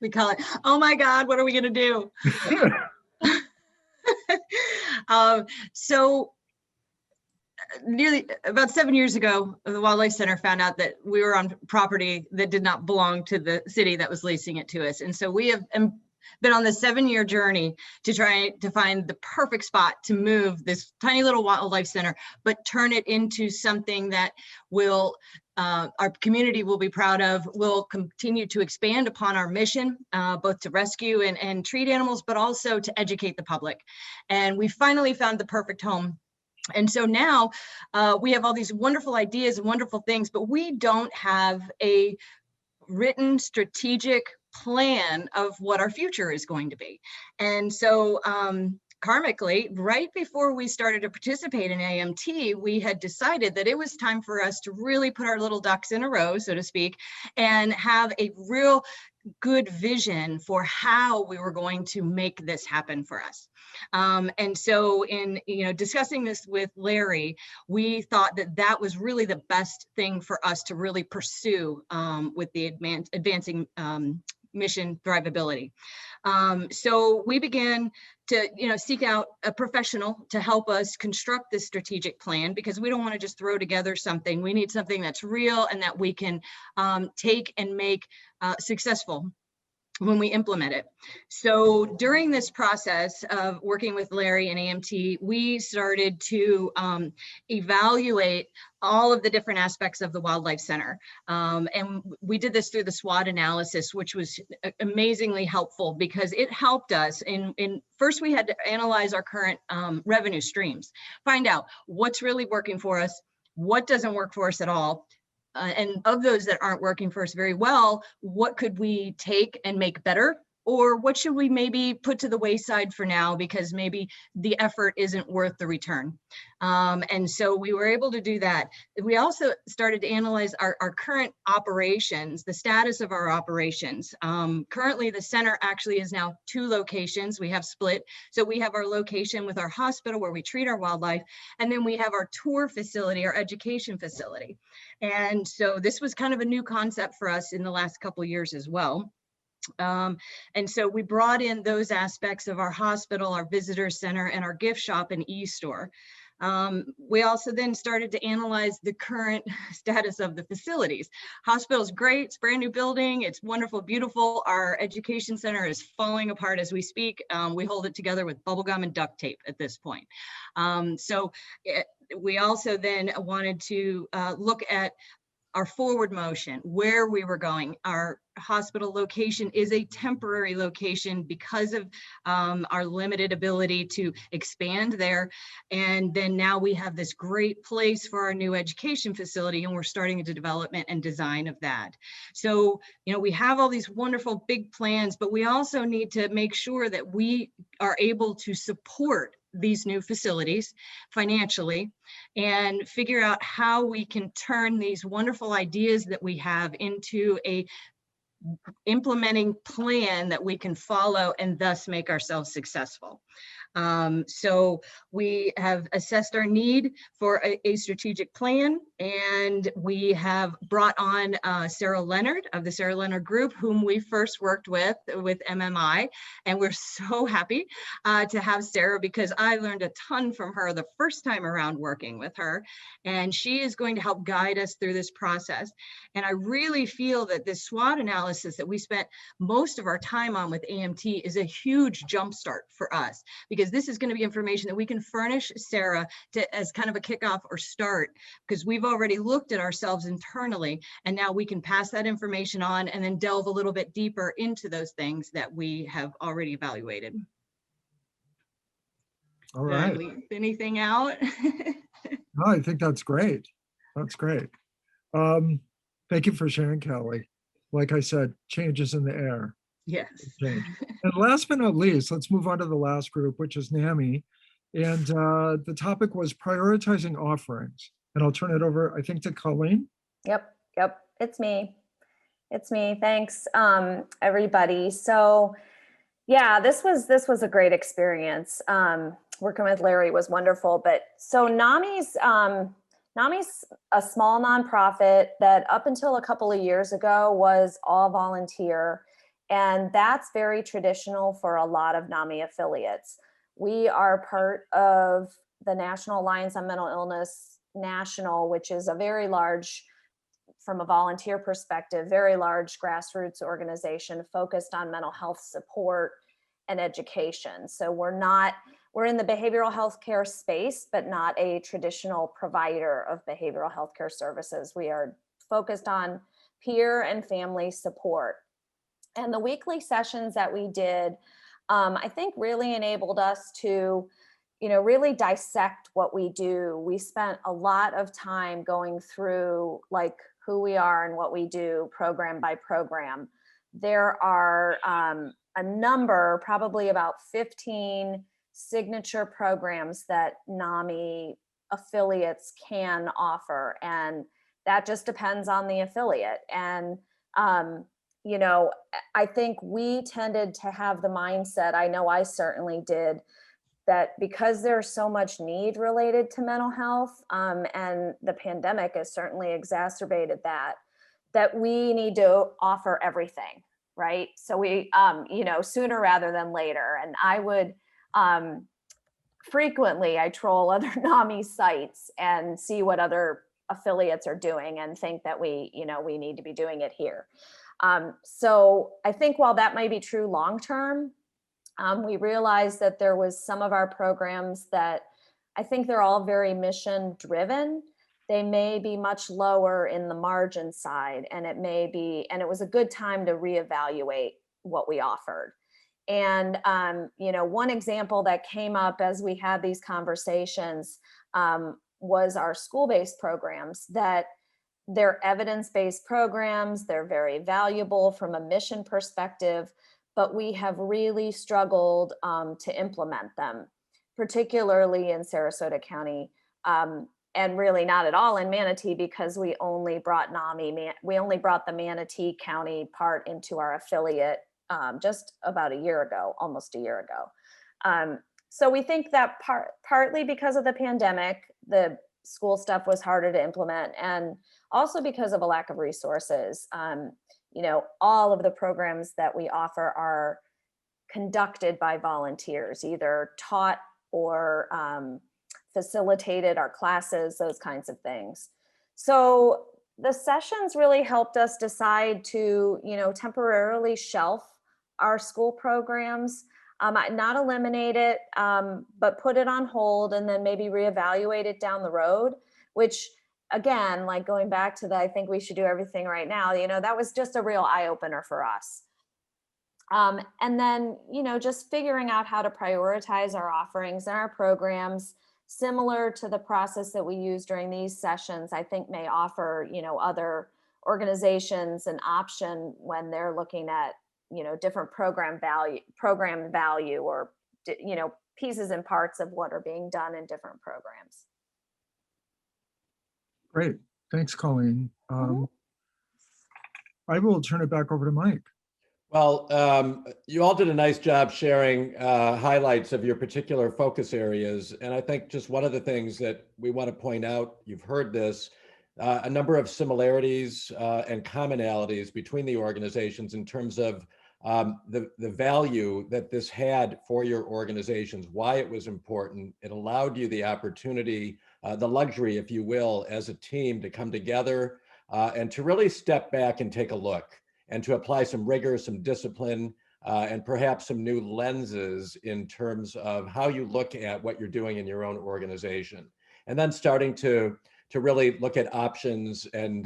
We call it, oh my God, what are we going to do? So nearly about 7 years ago, the Wildlife Center found out that we were on property that did not belong to the city that was leasing it to us. And so we have been on this 7-year journey to try to find the perfect spot to move this tiny little wildlife center, but turn it into something that will our community will be proud of, will continue to expand upon our mission, both to rescue and treat animals, but also to educate the public. And we finally found the perfect home. And so now we have all these wonderful ideas and wonderful things, but we don't have a written strategic plan of what our future is going to be. And so karmically, right before we started to participate in AMT, we had decided that it was time for us to really put our little ducks in a row, so to speak, and have a real good vision for how we were going to make this happen for us. And so in discussing this with Larry, we thought that that was really the best thing for us to really pursue with the advancing mission Thrivability. So we began to seek out a professional to help us construct this strategic plan, because we don't want to just throw together something. We need something that's real and that we can take and make successful when we implement it. So during this process of working with Larry and AMT, we started to evaluate all of the different aspects of the Wildlife Center. And we did this through the SWOT analysis, which was amazingly helpful because it helped us first we had to analyze our current revenue streams, find out what's really working for us, what doesn't work for us at all. And of those that aren't working for us very well, what could we take and make better? Or what should we maybe put to the wayside for now because maybe the effort isn't worth the return? And so we were able to do that. We also started to analyze our current operations, the status of our operations. Currently, the center actually is now 2 locations. We have split. So we have our location with our hospital where we treat our wildlife, and then we have our tour facility, our education facility. And so this was kind of a new concept for us in the last couple of years as well. And so we brought in those aspects of our hospital, our visitor center, and our gift shop and e-store. We also then started to analyze the current status of the facilities. Hospital's great, it's a brand new building, it's wonderful, beautiful. Our education center is falling apart as we speak. We hold it together with bubble gum and duct tape at this point. We also then wanted to look at our forward motion, where we were going. Our hospital location is a temporary location because of our limited ability to expand there. And then now we have this great place for our new education facility, and we're starting the development and design of that. So, we have all these wonderful big plans, but we also need to make sure that we are able to support these new facilities financially and figure out how we can turn these wonderful ideas that we have into a implementing plan that we can follow and thus make ourselves successful. So we have assessed our need for a strategic plan, and we have brought on Sarah Leonard of the Sarah Leonard Group, whom we first worked with MMI, and we're so happy to have Sarah because I learned a ton from her the first time around working with her, and she is going to help guide us through this process. And I really feel that this SWOT analysis that we spent most of our time on with AMT is a huge jumpstart for us, because this is going to be information that we can furnish Sarah as kind of a kickoff or start, because we've already looked at ourselves internally, and now we can pass that information on and then delve a little bit deeper into those things that we have already evaluated. All right. Did I leave anything out? No, I think that's great. That's great. Thank you for sharing, Kelly. Like I said, changes in the air. Yes. And last but not least, let's move on to the last group, which is NAMI. And the topic was prioritizing offerings. And I'll turn it over, I think, to Colleen. Yep. It's me. Thanks, everybody. So yeah, this was a great experience. Working with Larry was wonderful. But so NAMI's a small nonprofit that up until a couple of years ago was all volunteer. And that's very traditional for a lot of NAMI affiliates. We are part of the National Alliance on Mental Illness National, which is a very large from a volunteer perspective, very large grassroots organization focused on mental health support and education. So we're in the behavioral health care space, but not a traditional provider of behavioral health care services. We are focused on peer and family support. And the weekly sessions that we did, I think really enabled us to, really dissect what we do. We spent a lot of time going through like who we are and what we do program by program. There are a number, probably about 15 signature programs that NAMI affiliates can offer. And that just depends on the affiliate. And, I think we tended to have the mindset, I know I certainly did, that because there's so much need related to mental health, and the pandemic has certainly exacerbated that we need to offer everything, right? So we, sooner rather than later. And I would, frequently I troll other NAMI sites and see what other affiliates are doing and think that we need to be doing it here. So I think while that might be true long-term, we realized that there was some of our programs that I think they're all very mission driven. They may be much lower in the margin side, and it was a good time to reevaluate what we offered. And, one example that came up as we had these conversations was our school-based programs, that they're evidence-based programs. They're very valuable from a mission perspective, but we have really struggled to implement them, particularly in Sarasota County, and really not at all in Manatee, because we only brought the Manatee County part into our affiliate just about almost a year ago. So we think that partly because of the pandemic, the school stuff was harder to implement, and also because of a lack of resources. All of the programs that we offer are conducted by volunteers, either taught or facilitated our classes, those kinds of things. So the sessions really helped us decide to, temporarily shelf our school programs, not eliminate it, but put it on hold and then maybe reevaluate it down the road, which again, like going back to I think we should do everything right now, that was just a real eye opener for us. And then, just figuring out how to prioritize our offerings and our programs, similar to the process that we use during these sessions, I think may offer, other organizations an option when they're looking at, different program value or, pieces and parts of what are being done in different programs. Great. Thanks, Colleen. I will turn it back over to Mike. Well, you all did a nice job sharing highlights of your particular focus areas. And I think just one of the things that we want to point out, you've heard this, a number of similarities and commonalities between the organizations in terms of the value that this had for your organizations, why it was important. It allowed you the opportunity, the luxury, if you will, as a team to come together and to really step back and take a look, and to apply some rigor, some discipline, and perhaps some new lenses in terms of how you look at what you're doing in your own organization. And then starting to really look at options and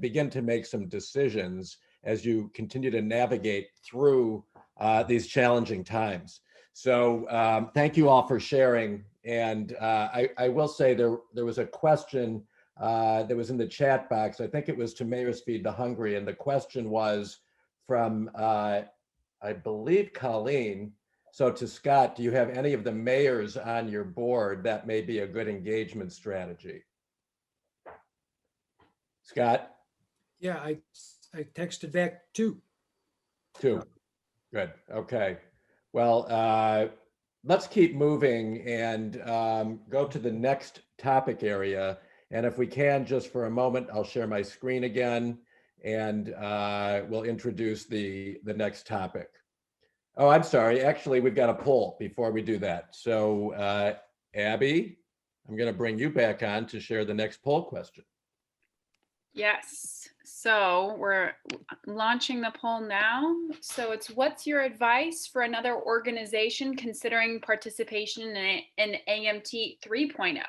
begin to make some decisions as you continue to navigate through these challenging times. So thank you all for sharing. And I will say there was a question that was in the chat box. I think it was to Mayors Feed the Hungry. And the question was from, I believe, Colleen. So to Scott, do you have any of the mayors on your board that may be a good engagement strategy? Scott? Yeah, I texted back two. Good. Okay. Well, let's keep moving and go to the next topic area. And if we can, just for a moment, I'll share my screen again and we'll introduce the next topic. Oh, I'm sorry. Actually, we've got a poll before we do that. So Abby, I'm going to bring you back on to share the next poll question. Yes. So we're launching the poll now. So it's, what's your advice for another organization considering participation in AMT 3.0?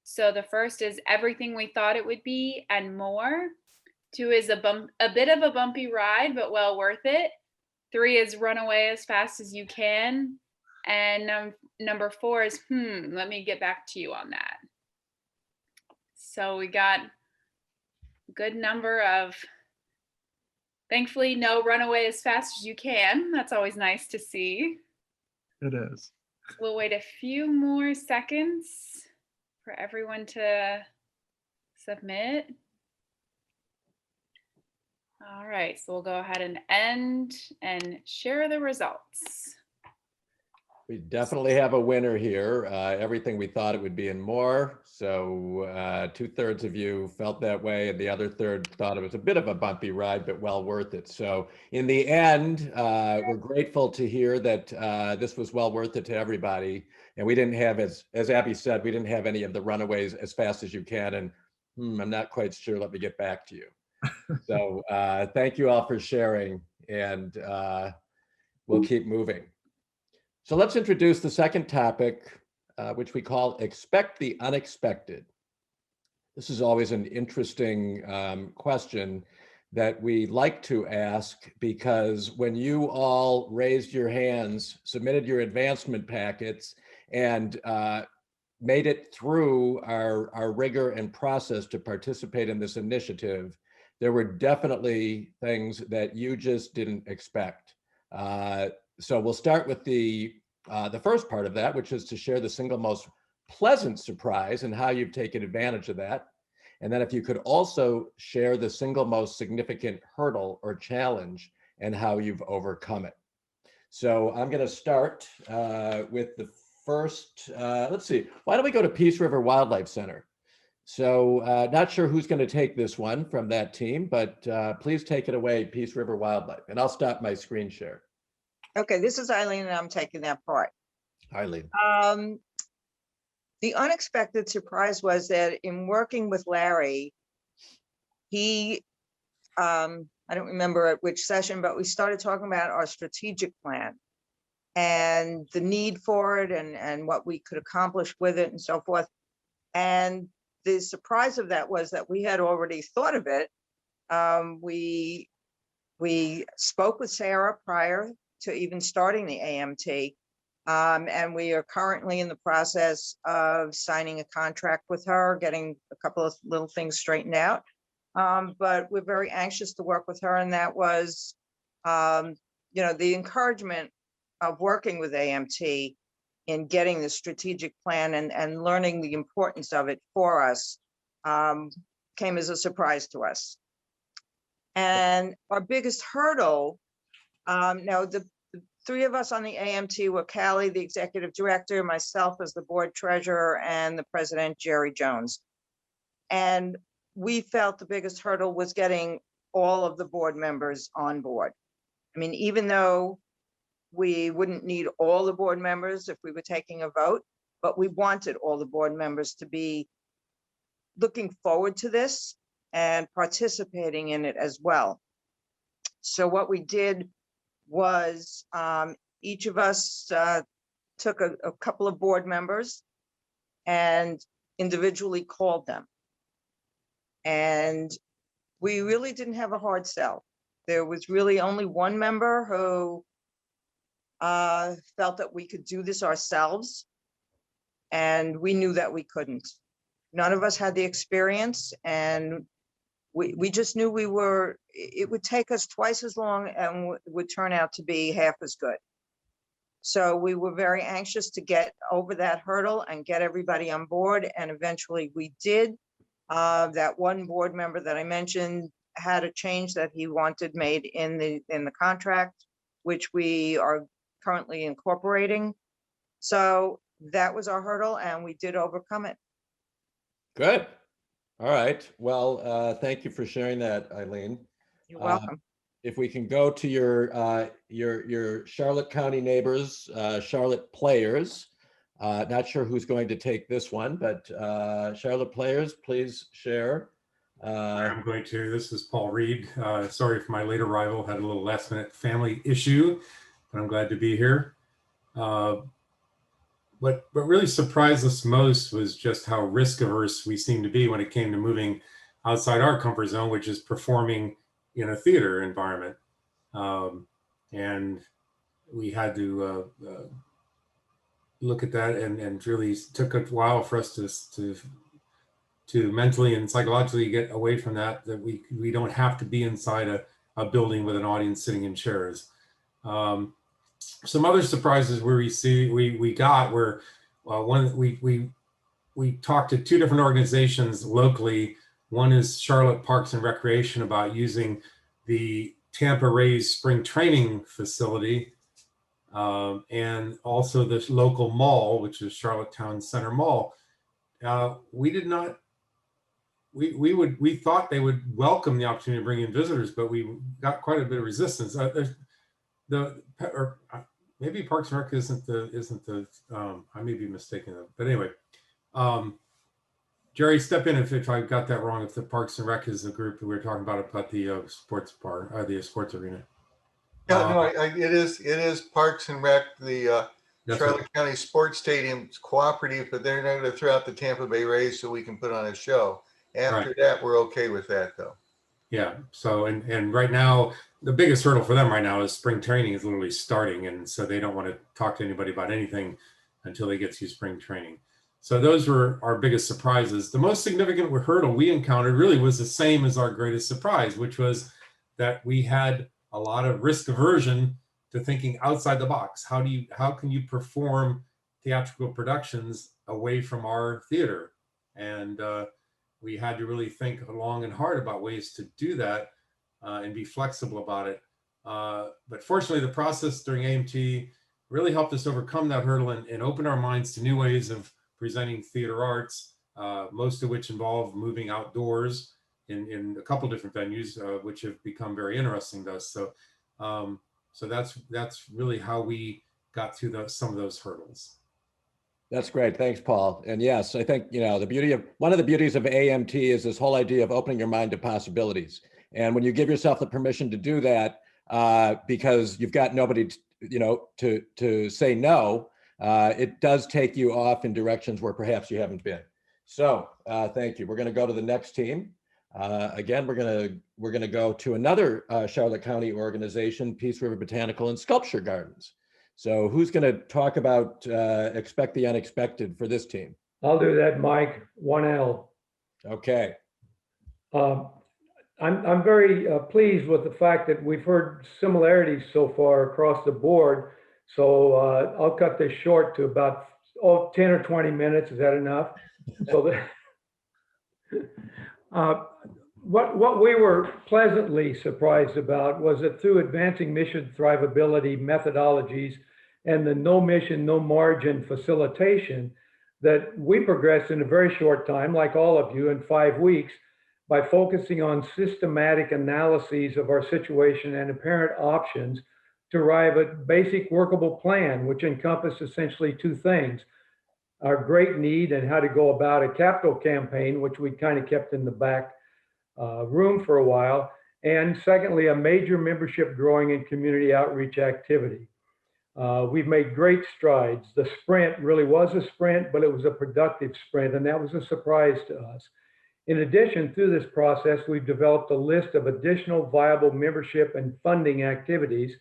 So the first is everything we thought it would be and more. 2 is a bit of a bumpy ride, but well worth it. 3 is run away as fast as you can. And number 4 is, let me get back to you on that. So we got a good number of, thankfully, no run away as fast as you can. That's always nice to see. It is. We'll wait a few more seconds for everyone to submit. All right, so we'll go ahead and end and share the results. We definitely have a winner here. Everything we thought it would be and more. So 2/3 of you felt that way, and the other third thought it was a bit of a bumpy ride, but well worth it. So in the end, we're grateful to hear that this was well worth it to everybody. And we didn't have, as Abby said, we didn't have any of the runaways as fast as you can. And I'm not quite sure. Let me get back to you. So thank you all for sharing, and we'll keep moving. So let's introduce the second topic, which we call Expect the Unexpected. This is always an interesting question that we like to ask, because when you all raised your hands, submitted your advancement packets, and made it through our rigor and process to participate in this initiative, there were definitely things that you just didn't expect. So we'll start with the first part of that, which is to share the single most pleasant surprise and how you've taken advantage of that. And then if you could also share the single most significant hurdle or challenge and how you've overcome it. So I'm going to start with the first, let's see, why don't we go to Peace River Wildlife Center? So not sure who's going to take this one from that team, but please take it away, Peace River Wildlife. And I'll stop my screen share. Okay, this is Eileen, and I'm taking that part. Eileen. The unexpected surprise was that in working with Larry, he, I don't remember at which session, but we started talking about our strategic plan and the need for it, and what we could accomplish with it and so forth. And the surprise of that was that we had already thought of it. We spoke with Sarah prior to even starting the AMT. And we are currently in the process of signing a contract with her, getting a couple of little things straightened out. But we're very anxious to work with her. And that was, the encouragement of working with AMT in getting the strategic plan and learning the importance of it for us came as a surprise to us. And our biggest hurdle, now the 3 of us on the AMT were Callie, the executive director, myself as the board treasurer, and the president, Jerry Jones. And we felt the biggest hurdle was getting all of the board members on board. I mean, even though we wouldn't need all the board members if we were taking a vote, but we wanted all the board members to be looking forward to this and participating in it as well. So what we did was each of us took a couple of board members and individually called them. And we really didn't have a hard sell. There was really only one member who felt that we could do this ourselves, and we knew that we couldn't. None of us had the experience, and we just knew it would take us twice as long and would turn out to be half as good. So we were very anxious to get over that hurdle and get everybody on board. And eventually we did. That one board member that I mentioned had a change that he wanted made in the contract, which we are currently incorporating. So that was our hurdle, and we did overcome it. Good. All right. Well, thank you for sharing that, Eileen. You're welcome. If we can go to your Charlotte County neighbors, Charlotte Players. Not sure who's going to take this one, but Charlotte Players, please share I'm going to. This is Paul Reed. Sorry for my late arrival. Had a little last minute family issue, but I'm glad to be here. What really surprised us most was just how risk averse we seemed to be when it came to moving outside our comfort zone, which is performing in a theater environment. And we had to look at that, and really took a while for us to mentally and psychologically get away from that we don't have to be inside a building with an audience sitting in chairs. Some other surprises we got were we talked to two different organizations locally. One is Charlotte Parks and Recreation about using the Tampa Rays spring training facility, and also this local mall, which is Charlottetown Center Mall. We thought they would welcome the opportunity to bring in visitors, but we got quite a bit of resistance. Maybe Parks and Rec isn't the I may be mistaken though. But anyway, Jerry, step in if I got that wrong. If the Parks and Rec is the group we were talking about the sports bar, the sports arena. Yeah, no, it is Parks and Rec. The Charlotte County Sports Stadium is cooperative, but they're not going to throw out the Tampa Bay Rays so we can put on a show. After that, we're okay with that though. Yeah. So and right now, the biggest hurdle for them right now is spring training is literally starting, and so they don't want to talk to anybody about anything until they get to spring training. So those were our biggest surprises. The most significant hurdle we encountered really was the same as our greatest surprise, which was that we had a lot of risk aversion to thinking outside the box. How can you perform theatrical productions away from our theater? And we had to really think long and hard about ways to do that and be flexible about it. But fortunately, the process during AMT really helped us overcome that hurdle and open our minds to new ways of presenting theater arts, most of which involve moving outdoors in a couple different venues, which have become very interesting to us. So that's really how we got through some of those hurdles. That's great. Thanks, Paul. And yes, I think, one of the beauties of AMT is this whole idea of opening your mind to possibilities. And when you give yourself the permission to do that, because you've got nobody, to say no, it does take you off in directions where perhaps you haven't been. So thank you. We're going to go to the next team. Again, we're going to go to another Charlotte County organization, Peace River Botanical and Sculpture Gardens. So who's going to talk about expect the unexpected for this team? I'll do that, Mike. 1L. Okay. I'm very pleased with the fact that we've heard similarities so far across the board. So I'll cut this short to about 10 or 20 minutes. Is that enough? So what we were pleasantly surprised about was that through advancing mission thrivability methodologies and the no mission, no margin facilitation, that we progressed in a very short time, like all of you, in 5 weeks, by focusing on systematic analyses of our situation and apparent options to arrive at a basic workable plan, which encompassed essentially two things: our great need and how to go about a capital campaign, which we kind of kept in the back room for a while, and secondly, a major membership growing and community outreach activity. We've made great strides. The sprint really was a sprint, but it was a productive sprint, and that was a surprise to us. In addition, through this process, we've developed a list of additional viable membership and funding activities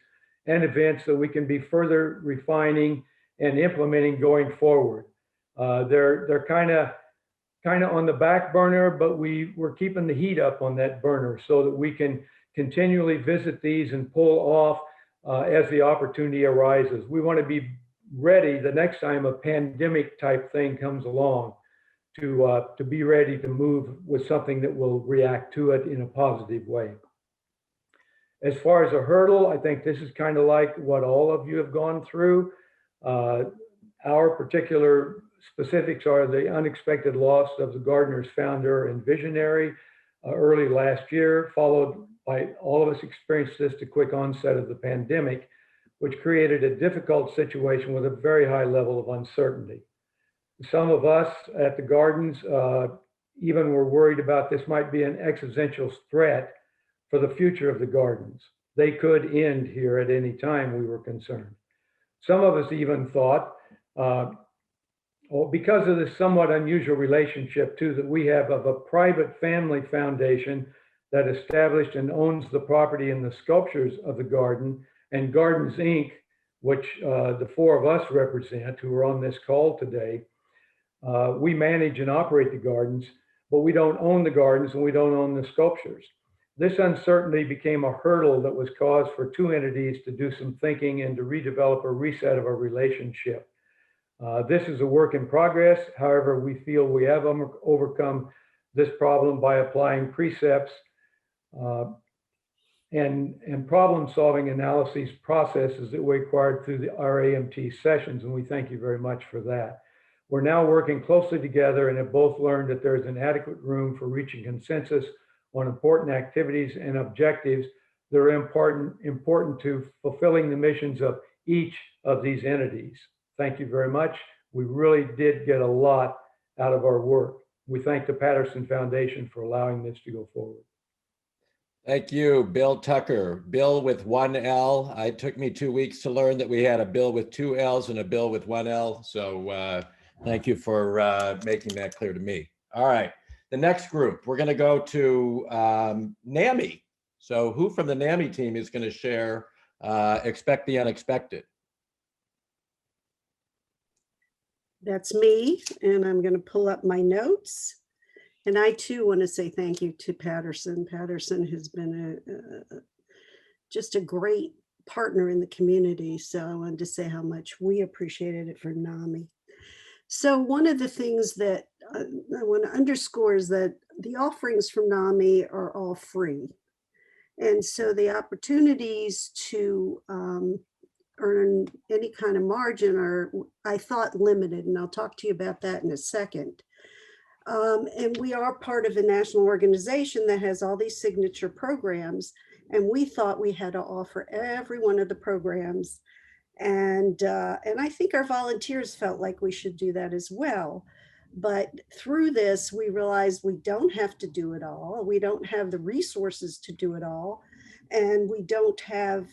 and events that we can be further refining and implementing going forward. They're kind of on the back burner, but we're keeping the heat up on that burner so that we can continually visit these and pull off as the opportunity arises. We want to be ready the next time a pandemic type thing comes along to be ready to move with something that will react to it in a positive way. As far as a hurdle, I think this is kind of like what all of you have gone through. Our particular specifics are the unexpected loss of the Gardeners founder and visionary early last year, followed by all of us experienced this the quick onset of the pandemic, which created a difficult situation with a very high level of uncertainty. Some of us at the Gardens even were worried about this might be an existential threat for the future of the gardens. They could end here at any time, we were concerned. Some of us even thought, because of this somewhat unusual relationship too that we have of a private family foundation that established and owns the property and the sculptures of the garden, and Gardens Inc., which the four of us represent who are on this call today, we manage and operate the gardens, but we don't own the gardens and we don't own the sculptures. This uncertainty became a hurdle that was cause for two entities to do some thinking and to redevelop a reset of our relationship. This is a work in progress. However, we feel we have overcome this problem by applying precepts and problem-solving analyses processes that we acquired through our AMT sessions, and we thank you very much for that. We're now working closely together and have both learned that there's an adequate room for reaching consensus on important activities and objectives that are important to fulfilling the missions of each of these entities. Thank you very much. We really did get a lot out of our work. We thank the Patterson Foundation for allowing this to go forward. Thank you, Bill Tucker. Bill with one L. It took me 2 weeks to learn that we had a bill with two L's and a bill with one L. So thank you for making that clear to me. All right, the next group, we're gonna go to NAMI. So who from the NAMI team is gonna share Expect the Unexpected? That's me, and I'm going to pull up my notes. And I too want to say thank you to Patterson. Patterson has been just a great partner in the community. So I wanted to say how much we appreciated it for NAMI. So one of the things that I want to underscore is that the offerings from NAMI are all free. And so the opportunities to earn any kind of margin are, I thought, limited, and I'll talk to you about that in a second. And we are part of a national organization that has all these signature programs, and we thought we had to offer every one of the programs. And I think our volunteers felt like we should do that as well. But through this, we realized we don't have to do it all. We don't have the resources to do it all. And we don't have,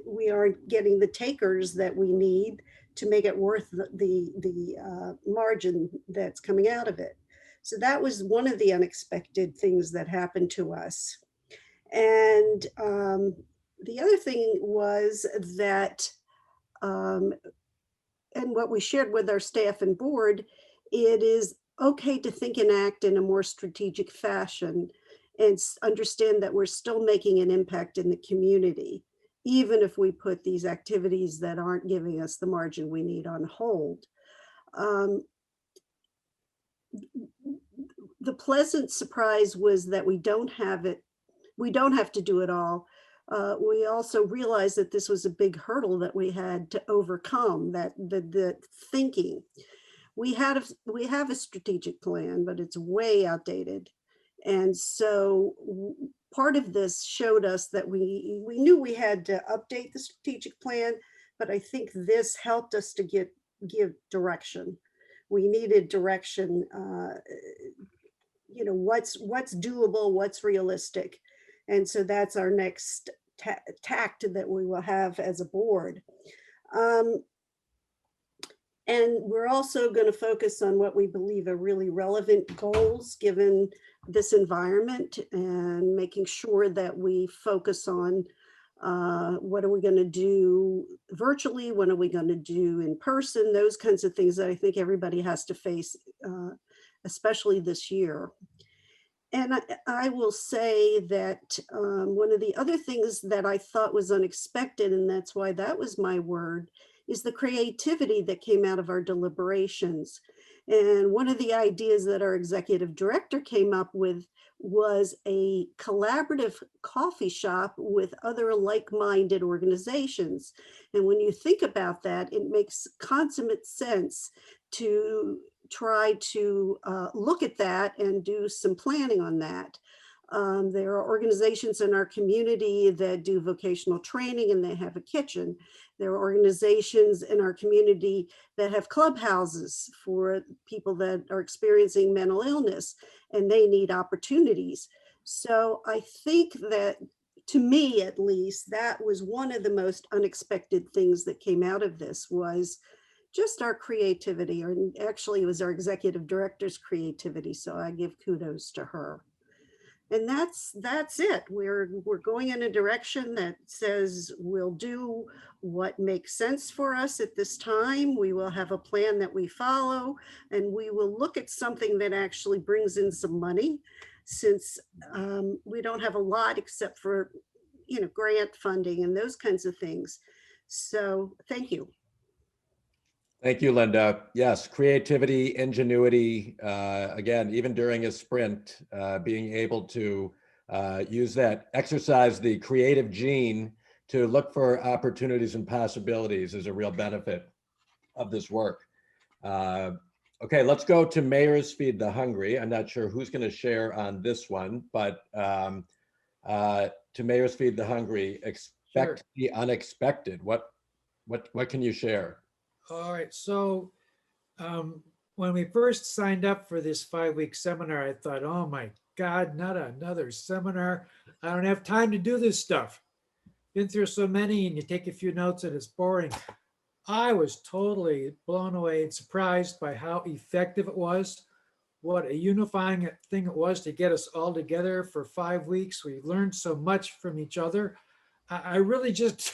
we aren't getting the takers that we need to make it worth the margin that's coming out of it. So that was one of the unexpected things that happened to us. And the other thing was that, and what we shared with our staff and board, it is okay to think and act in a more strategic fashion and understand that we're still making an impact in the community, even if we put these activities that aren't giving us the margin we need on hold. The pleasant surprise was that we don't have to do it all. We also realized that this was a big hurdle that we had to overcome, that the thinking. We have a strategic plan, but it's way outdated. And so part of this showed us that we knew we had to update the strategic plan, but I think this helped us to give direction. We needed direction, what's doable, what's realistic. And so that's our next tact that we will have as a board. And we're also going to focus on what we believe are really relevant goals given this environment, and making sure that we focus on what are we going to do virtually, what are we going to do in person, those kinds of things that I think everybody has to face, especially this year. And I will say that one of the other things that I thought was unexpected, and that's why that was my word, is the creativity that came out of our deliberations. And one of the ideas that our executive director came up with was a collaborative coffee shop with other like-minded organizations. And when you think about that, it makes consummate sense to try to look at that and do some planning on that. There are organizations in our community that do vocational training and they have a kitchen. There are organizations in our community that have clubhouses for people that are experiencing mental illness and they need opportunities. So I think that, to me at least, that was one of the most unexpected things that came out of this, was just our creativity, or actually it was our executive director's creativity. So I give kudos to her. And that's it. We're going in a direction that says we'll do what makes sense for us at this time. We will have a plan that we follow, and we will look at something that actually brings in some money, since we don't have a lot except for, you know, grant funding and those kinds of things. So thank you. Thank you, Linda. Yes, creativity, ingenuity, again, even during a sprint, being able to use that, exercise the creative gene to look for opportunities and possibilities is a real benefit of this work. Okay, let's go to Mayor's Feed the Hungry. I'm not sure who's going to share on this one, but to Mayor's Feed the Hungry, expect the unexpected. What can you share? All right, so when we first signed up for this 5-week seminar, I thought, oh my God, not another seminar. I don't have time to do this stuff. Been through so many, and you take a few notes and it's boring. I was totally blown away and surprised by how effective it was. What a unifying thing it was to get us all together for 5 weeks. We learned so much from each other. I really just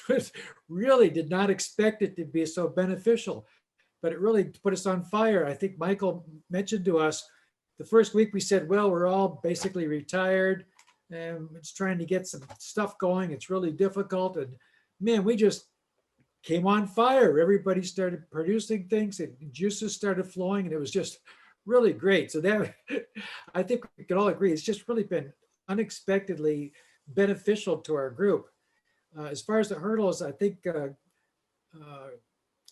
really did not expect it to be so beneficial, but it really put us on fire. I think Michael mentioned to us the first week we said, well, we're all basically retired and it's trying to get some stuff going. It's really difficult. And man, we just came on fire. Everybody started producing things and juices started flowing, and it was just really great. So that, I think we can all agree, it's just really been unexpectedly beneficial to our group. As far as the hurdles, I think,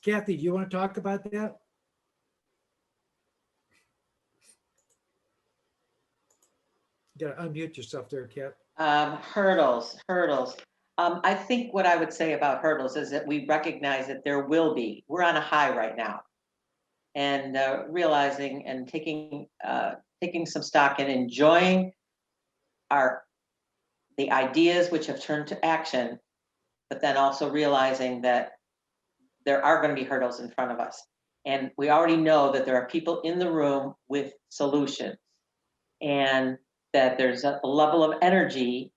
Kathy, do you want to talk about that? You got to unmute yourself there, Kat. Hurdles. I think what I would say about hurdles is that we recognize that there will be. We're on a high right now, and realizing and taking some stock and enjoying the ideas which have turned to action, but then also realizing that there are going to be hurdles in front of us. And we already know that there are people in the room with solutions, and that there's a level of energy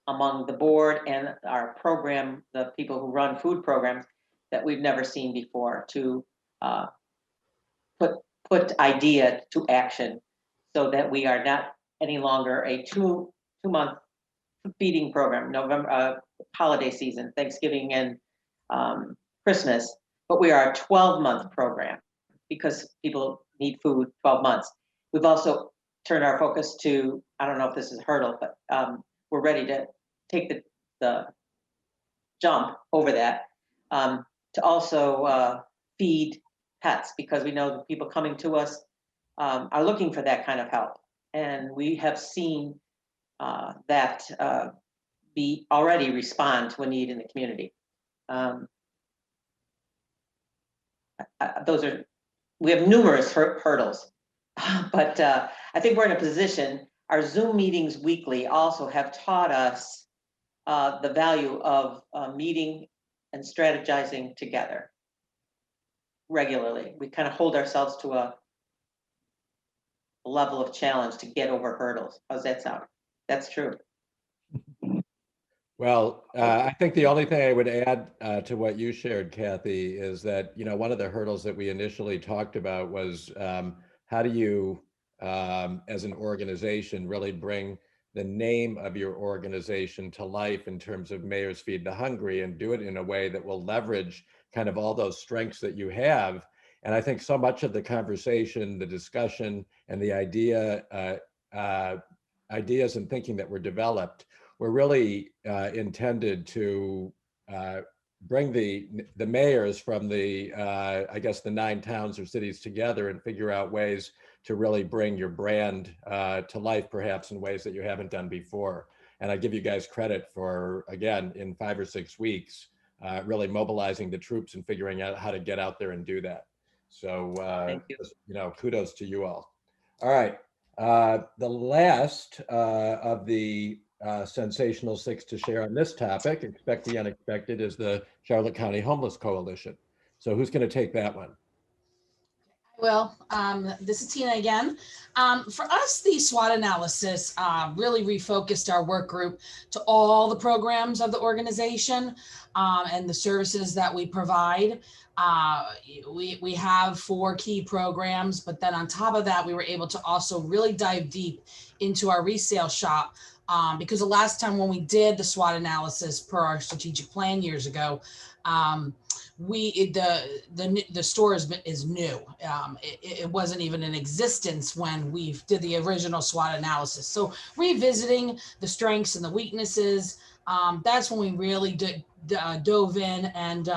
among the board and our program, the people who run food programs, that we've never seen before, to put idea to action, so that we are not any longer a two-month feeding program, November holiday season, Thanksgiving and Christmas, but we are a 12-month program because people need food 12 months. We've also turned our focus to, I don't know if this is a hurdle, but we're ready to take the jump over that, to also feed pets, because we know the people coming to us are looking for that kind of help. And we have seen that be already respond to a need in the community. We have numerous hurdles, but I think we're in a position. Our Zoom meetings weekly also have taught us the value of meeting and strategizing together regularly. We kind of hold ourselves to a level of challenge to get over hurdles. How's that sound? That's true. Well, I think the only thing I would add to what you shared, Kathy, is that, you know, one of the hurdles that we initially talked about was how do you, as an organization, really bring the name of your organization to life in terms of Mayor's Feed the Hungry, and do it in a way that will leverage kind of all those strengths that you have. And I think so much of the conversation, the discussion, and the ideas and thinking that were developed were really intended to bring the mayors from the, I guess, the 9 towns or cities together and figure out ways to really bring your brand to life, perhaps in ways that you haven't done before. And I give you guys credit for, again, in 5 or 6 weeks, really mobilizing the troops and figuring out how to get out there and do that. So, you know, kudos to you all. All right. The last of the sensational 6 to share on this topic, Expect the Unexpected, is the Charlotte County Homeless Coalition. So who's going to take that one? Well, this is Tina again. For us, the SWOT analysis really refocused our work group to all the programs of the organization and the services that we provide. We have 4 key programs, but then on top of that, we were able to also really dive deep into our resale shop because the last time when we did the SWOT analysis per our strategic plan years ago, the store is new. It wasn't even in existence when we did the original SWOT analysis. So revisiting the strengths and the weaknesses, that's when we really dove in and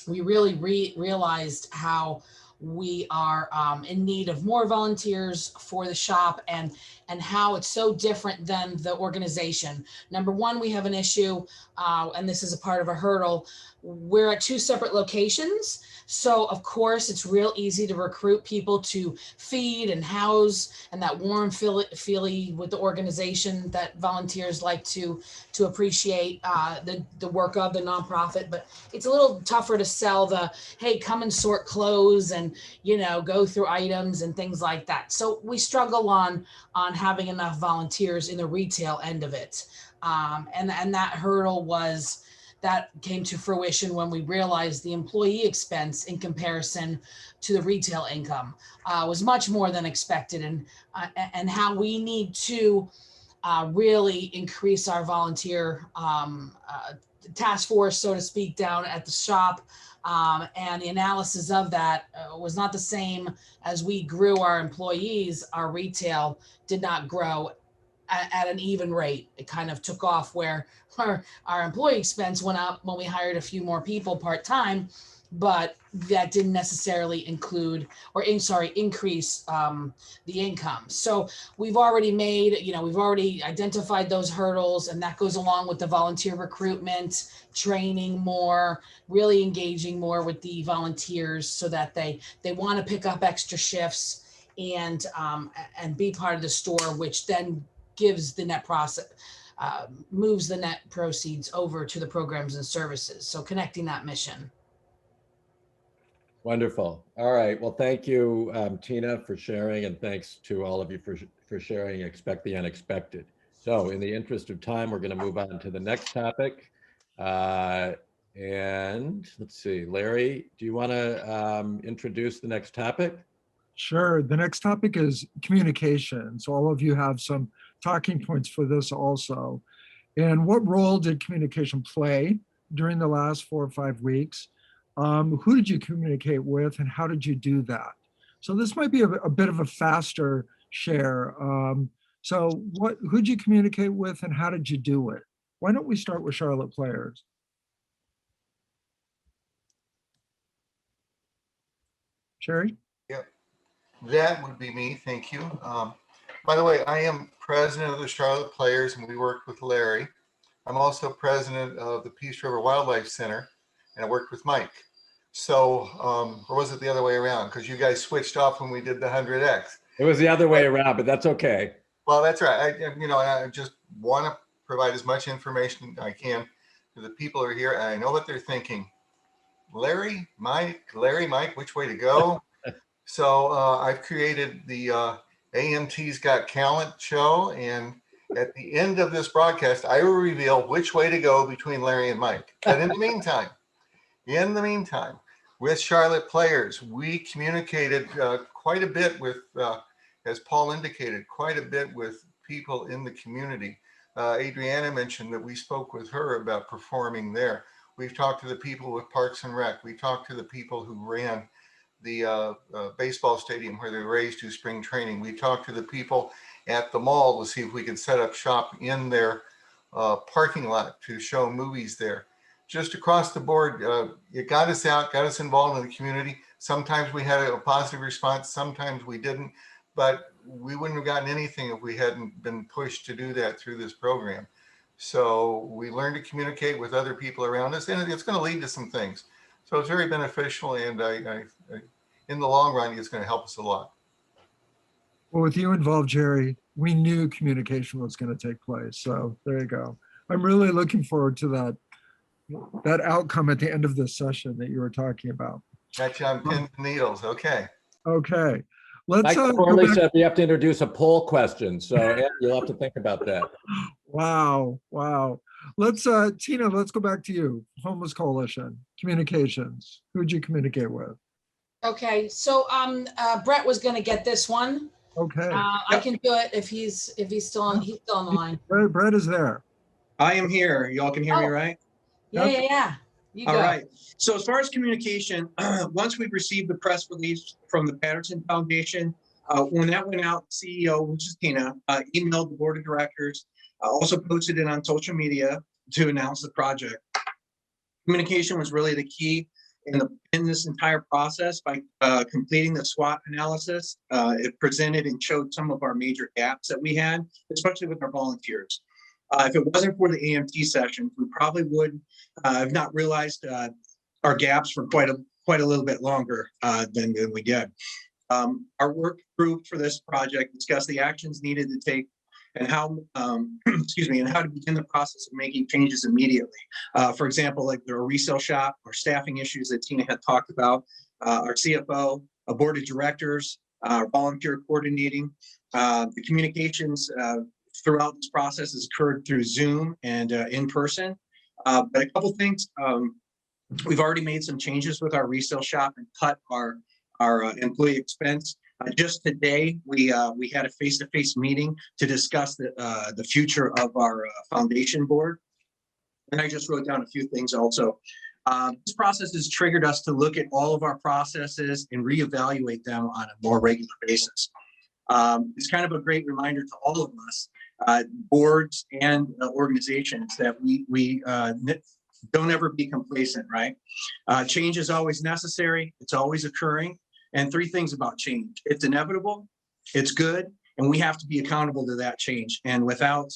we really realized how we are in need of more volunteers for the shop and how it's so different than the organization. Number one, we have an issue, and this is a part of a hurdle. We're at 2 separate locations. So of course, it's real easy to recruit people to feed and house and that warm feely with the organization that volunteers like to appreciate the work of the nonprofit. But it's a little tougher to sell the, hey, come and sort clothes and, you know, go through items and things like that. So we struggle on having enough volunteers in the retail end of it. And that hurdle that came to fruition when we realized the employee expense in comparison to the retail income was much more than expected, and how we need to really increase our volunteer task force, so to speak, down at the shop. And the analysis of that was not the same as we grew our employees. Our retail did not grow at an even rate. It kind of took off where our employee expense went up when we hired a few more people part-time, but that didn't necessarily increase the income. So we've already we've already identified those hurdles, and that goes along with the volunteer recruitment, training more, really engaging more with the volunteers so that they want to pick up extra shifts and be part of the store, which then gives the net profit, moves the net proceeds over to the programs and services. So connecting that mission. Wonderful. All right. Well, thank you, Tina, for sharing, and thanks to all of you for sharing Expect the Unexpected. So in the interest of time, we're going to move on to the next topic. And let's see, Larry, do you want to introduce the next topic? Sure. The next topic is communication. So all of you have some talking points for this also. And what role did communication play during the last 4 or 5 weeks? Who did you communicate with and how did you do that? So this might be a bit of a faster share. So who did you communicate with and how did you do it? Why don't we start with Charlotte players? Sherry? Yep, that would be me. Thank you. By the way, I am president of the Charlotte Players, and we worked with Larry. I'm also president of the Peace River Wildlife Center, and I worked with Mike. So, or was it the other way around? Because you guys switched off when we did the 100X. It was the other way around, but that's okay. Well, that's right. I just want to provide as much information I can to the people who are here, and I know what they're thinking. Larry, Mike, which way to go? So I've created the AMT's Got Talent show, and at the end of this broadcast, I will reveal which way to go between Larry and Mike. But in the meantime, with Charlotte Players, we communicated quite a bit with, as Paul indicated, quite a bit with people in the community. Adriana mentioned that we spoke with her about performing there. We've talked to the people with Parks and Rec. We talked to the people who ran the baseball stadium where they raised to spring training. We talked to the people at the mall to see if we could set up shop in their parking lot to show movies there. Just across the board, it got us out, got us involved in the community. Sometimes we had a positive response, sometimes we didn't, but we wouldn't have gotten anything if we hadn't been pushed to do that through this program. So we learned to communicate with other people around us, and it's going to lead to some things. So it's very beneficial, and I in the long run, it's going to help us a lot. Well, with you involved, Jerry, we knew communication was going to take place. So there you go. I'm really looking forward to that outcome at the end of this session that you were talking about. Gotcha on pins and needles. Okay. Okay. Let's Corley said we have to introduce a poll question. So Ed, you'll have to think about that. Wow. Wow. Let's Tina, let's go back to you. Homeless Coalition, communications. Who'd you communicate with? Okay, so Brett was going to get this one. Okay. I can do it if he's still on the line. Brett is there. I am here. Y'all can hear me, right? Yeah. You All go. right. So as far as communication, once we received the press release from the Patterson Foundation, when that went out, the CEO, which is Tina, emailed the board of directors, also posted it on social media to announce the project. Communication was really the key in this entire process. By completing the SWOT analysis, it presented and showed some of our major gaps that we had, especially with our volunteers. If it wasn't for the AMT sessions, we probably would have not realized our gaps for quite a little bit longer than we did. Our work group for this project discussed the actions needed to take and how, and how to begin the process of making changes immediately. For example, like the resale shop or staffing issues that Tina had talked about, our CFO, a board of directors, our volunteer coordinating, the communications throughout this process has occurred through Zoom and in person. But a couple things, we've already made some changes with our resale shop and cut our employee expense. Just today, we had a face-to-face meeting to discuss the future of our foundation board. And I just wrote down a few things also. This process has triggered us to look at all of our processes and reevaluate them on a more regular basis. It's kind of a great reminder to all of us, boards and organizations, that we don't ever be complacent, right? Change is always necessary. It's always occurring. And three things about change: it's inevitable, it's good, and we have to be accountable to that change. And without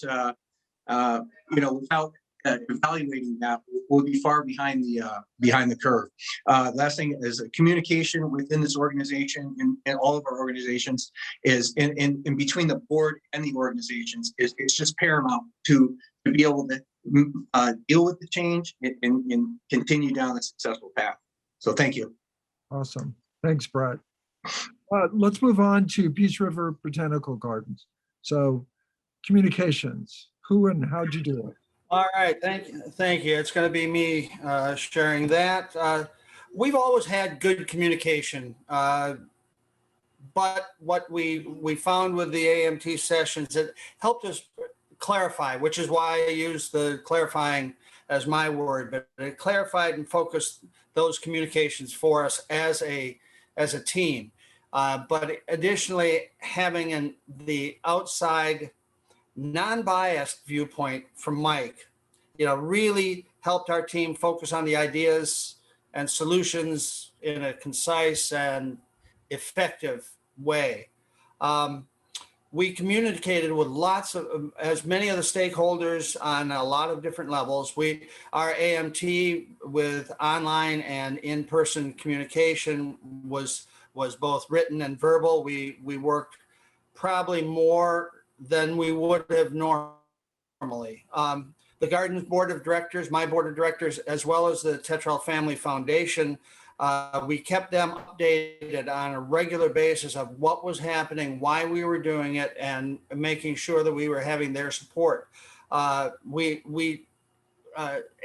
evaluating that, we'll be far behind the curve. Last thing is communication within this organization and all of our organizations is in between the board and the organizations it's just paramount to be able to deal with the change and continue down the successful path. So thank you. Awesome. Thanks, Brett. Let's move on to Peace River Botanical Gardens. So communications, who and how'd you do it? All right, thank you. It's going to be me sharing that. We've always had good communication, but what we found with the AMT sessions, it helped us clarify, which is why I use the clarifying as my word, but it clarified and focused those communications for us as a team. But additionally, having the outside non-biased viewpoint from Mike, really helped our team focus on the ideas and solutions in a concise and effective way. We communicated with as many of the stakeholders on a lot of different levels. Our AMT with online and in-person communication was both written and verbal. We worked probably more than we would have normally. The Gardens Board of Directors, my Board of Directors, as well as the Tetrell Family Foundation, we kept them updated on a regular basis of what was happening, why we were doing it, and making sure that we were having their support.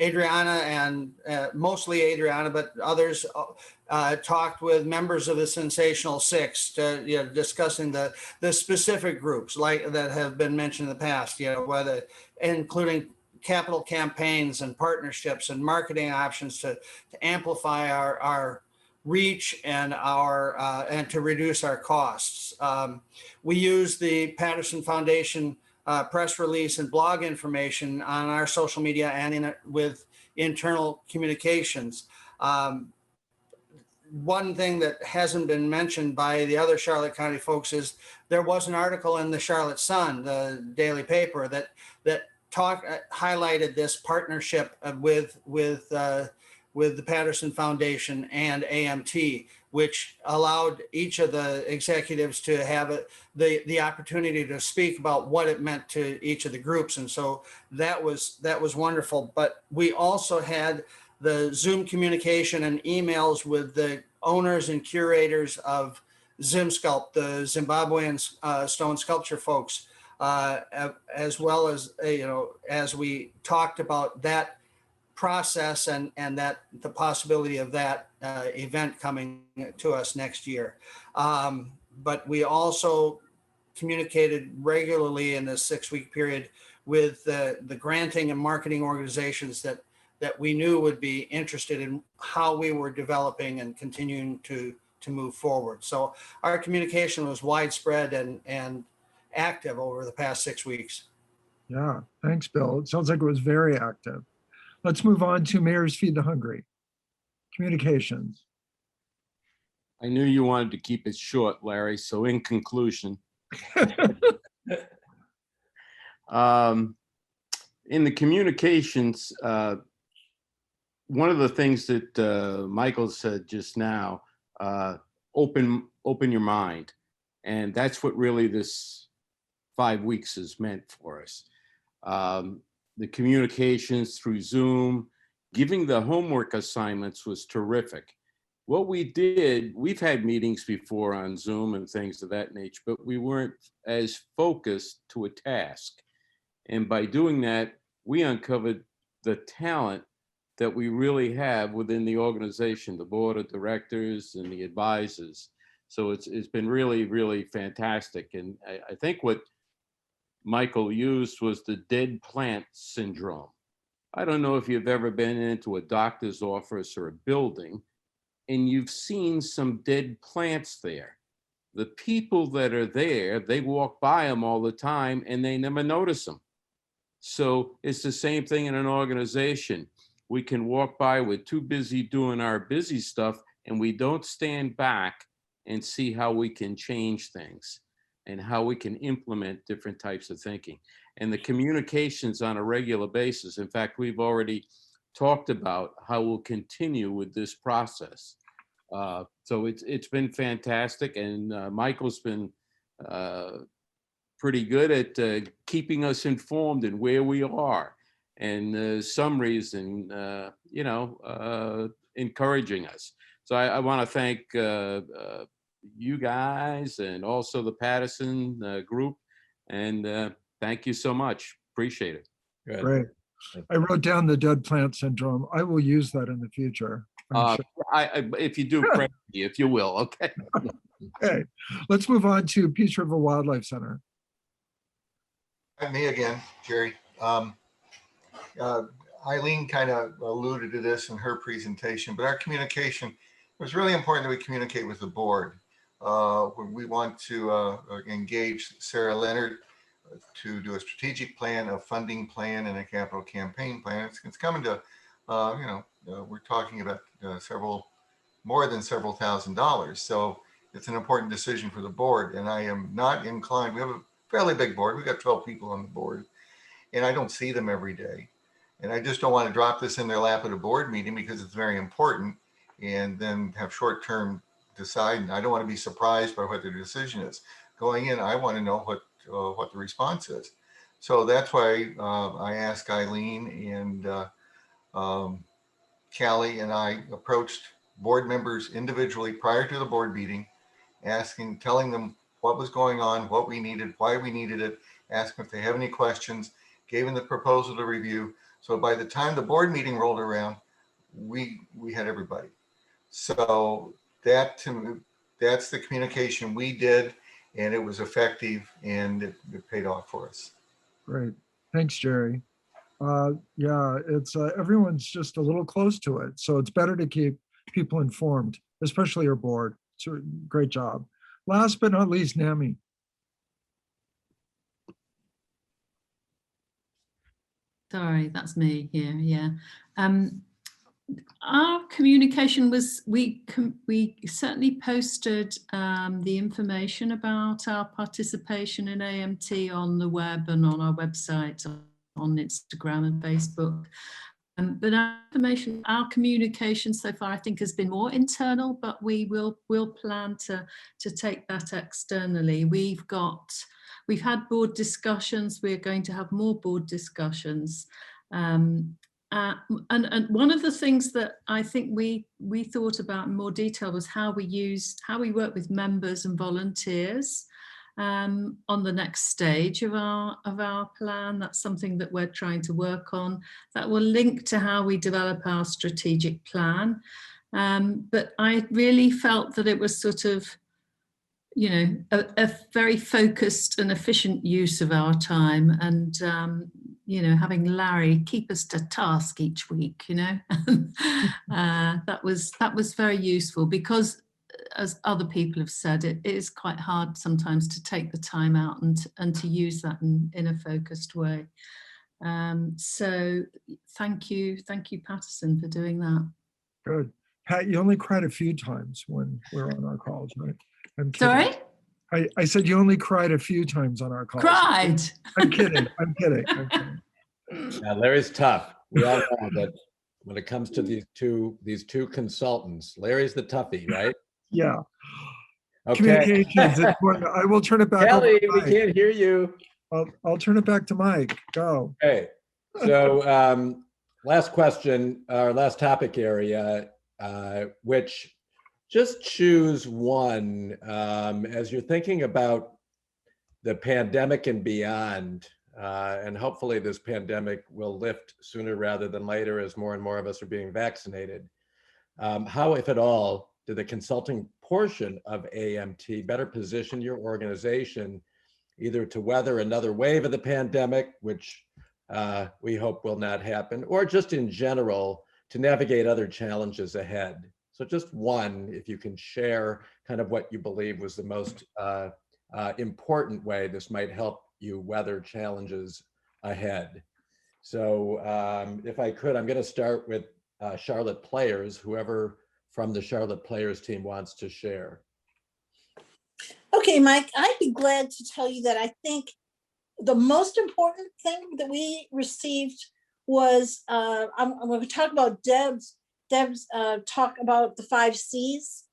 Adriana and mostly Adriana, but others talked with members of the Sensational Six, discussing the specific groups like that have been mentioned in the past, whether including capital campaigns and partnerships and marketing options to amplify our reach and and to reduce our costs. We use the Patterson Foundation press release and blog information on our social media and with internal communications. one thing that hasn't been mentioned by the other Charlotte County folks is there was an article in the Charlotte Sun, the daily paper, that highlighted this partnership with the Patterson Foundation and AMT, which allowed each of the executives to have the opportunity to speak about what it meant to each of the groups. And so that was wonderful. But we also had the Zoom communication and emails with the owners and curators of ZimSculpt, the Zimbabwean stone sculpture folks, as well as, as we talked about that process and that the possibility of that event coming to us next year. But we also communicated regularly in this 6-week period with the granting and marketing organizations that we knew would be interested in how we were developing and continuing to move forward. So our communication was widespread and active over the past 6 weeks. Yeah, thanks, Bill. It sounds like it was very active. Let's move on to Mayors Feed the Hungry. Communications. I knew you wanted to keep it short, Larry. So in conclusion, in the communications, one of the things that Michael said just now, open your mind. And that's what really this 5 weeks has meant for us. The communications through Zoom, giving the homework assignments was terrific. What we did, we've had meetings before on Zoom and things of that nature, but we weren't as focused to a task. And by doing that, we uncovered the talent that we really have within the organization, the board of directors and the advisors. So it's been really, really fantastic. And I think what Michael used was the dead plant syndrome. I don't know if you've ever been into a doctor's office or a building and you've seen some dead plants there. The people that are there, they walk by them all the time and they never notice them. So it's the same thing in an organization. We can walk by, we're too busy doing our busy stuff and we don't stand back and see how we can change things and how we can implement different types of thinking. And the communications on a regular basis. In fact, we've already talked about how we'll continue with this process. So it's been fantastic. And Michael's been pretty good at keeping us informed in where we are and summaries and, encouraging us. So I want to thank you guys and also the Patterson group. And thank you so much. Appreciate it. Good. Great. I wrote down the dead plant syndrome. I will use that in the future. I'm sure. If you do, pray me, if you will. Okay. Okay. Let's move on to Peace River Wildlife Center. Me again, Jerry. Eileen kind of alluded to this in her presentation, but our communication, it was really important that we communicate with the board. We want to engage Sarah Leonard to do a strategic plan, a funding plan, and a capital campaign plan. It's coming to, we're talking about more than several $1,000s. So it's an important decision for the board. And I am not inclined, we have a fairly big board. We've got 12 people on the board and I don't see them every day. And I just don't want to drop this in their lap at a board meeting because it's very important and then have short-term decide. And I don't want to be surprised by what their decision is. Going in, I want to know what the response is. So that's why I asked Eileen and Callie and I approached board members individually prior to the board meeting, telling them what was going on, what we needed, why we needed it, asking if they have any questions, gave them the proposal to review. So by the time the board meeting rolled around, we had everybody. So that's the communication we did, and it was effective, and it paid off for us. Great. Thanks, Jerry. Yeah, it's everyone's just a little close to it. So it's better to keep people informed, especially your board. It's a great job. Last but not least, NAMI. Sorry, that's me here. Yeah. Our communication was, we certainly posted the information about our participation in AMT on the web and on our website, on Instagram and Facebook. But our communication so far, I think, has been more internal, but will plan to take that externally. We've had board discussions. We're going to have more board discussions. And one of the things that I think we thought about in more detail was how we work with members and volunteers on the next stage of our plan. That's something that we're trying to work on. That will link to how we develop our strategic plan. But I really felt that it was sort of, you know, a very focused and efficient use of our time, and you know, having Larry keep us to task each week, you know, that was very useful, because as other people have said, it is quite hard sometimes to take the time out and to use that in a focused way. So thank you, Patterson, for doing that. Good. Pat, you only cried a few times when we're on our calls, right? I'm kidding. Sorry? I said you only cried a few times on our calls. Cried? I'm kidding. I'm kidding. Yeah, Larry's tough. We all know that when it comes to these two consultants, Larry's the toughie, right? Yeah. Okay. Communications. I will turn it back Kelly, over to we Mike. can't hear you. I'll turn it back to Mike. Go. Okay. So last question, our last topic area, which just choose one as you're thinking about the pandemic and beyond. And hopefully this pandemic will lift sooner rather than later as more and more of us are being vaccinated. How, if at all, did the consulting portion of AMT better position your organization either to weather another wave of the pandemic, which we hope will not happen, or just in general to navigate other challenges ahead? So just one, if you can share kind of what you believe was the most important way this might help you weather challenges ahead. So if I could, I'm going to start with Charlotte Players, whoever from the Charlotte Players team wants to share. Okay, Mike, I'd be glad to tell you that I think the most important thing that we received was, I'm going to talk about Deb's talk about the 5 C's.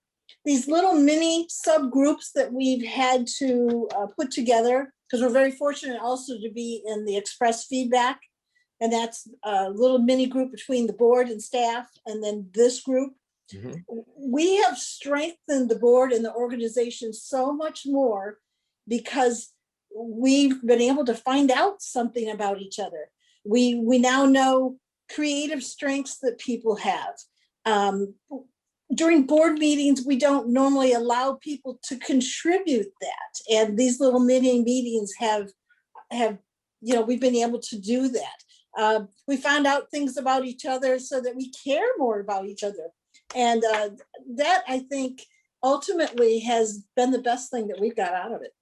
These little mini subgroups that we've had to put together, because we're very fortunate also to be in the express feedback. And that's a little mini group between the board and staff, and then this group. Mm-hmm. We have strengthened the board and the organization so much more because we've been able to find out something about each other. We now know creative strengths that people have. During board meetings, we don't normally allow people to contribute that. And these little mini meetings have, you know, we've been able to do that. We found out things about each other so that we care more about each other. And that, I think, ultimately has been the best thing that we've got out of it.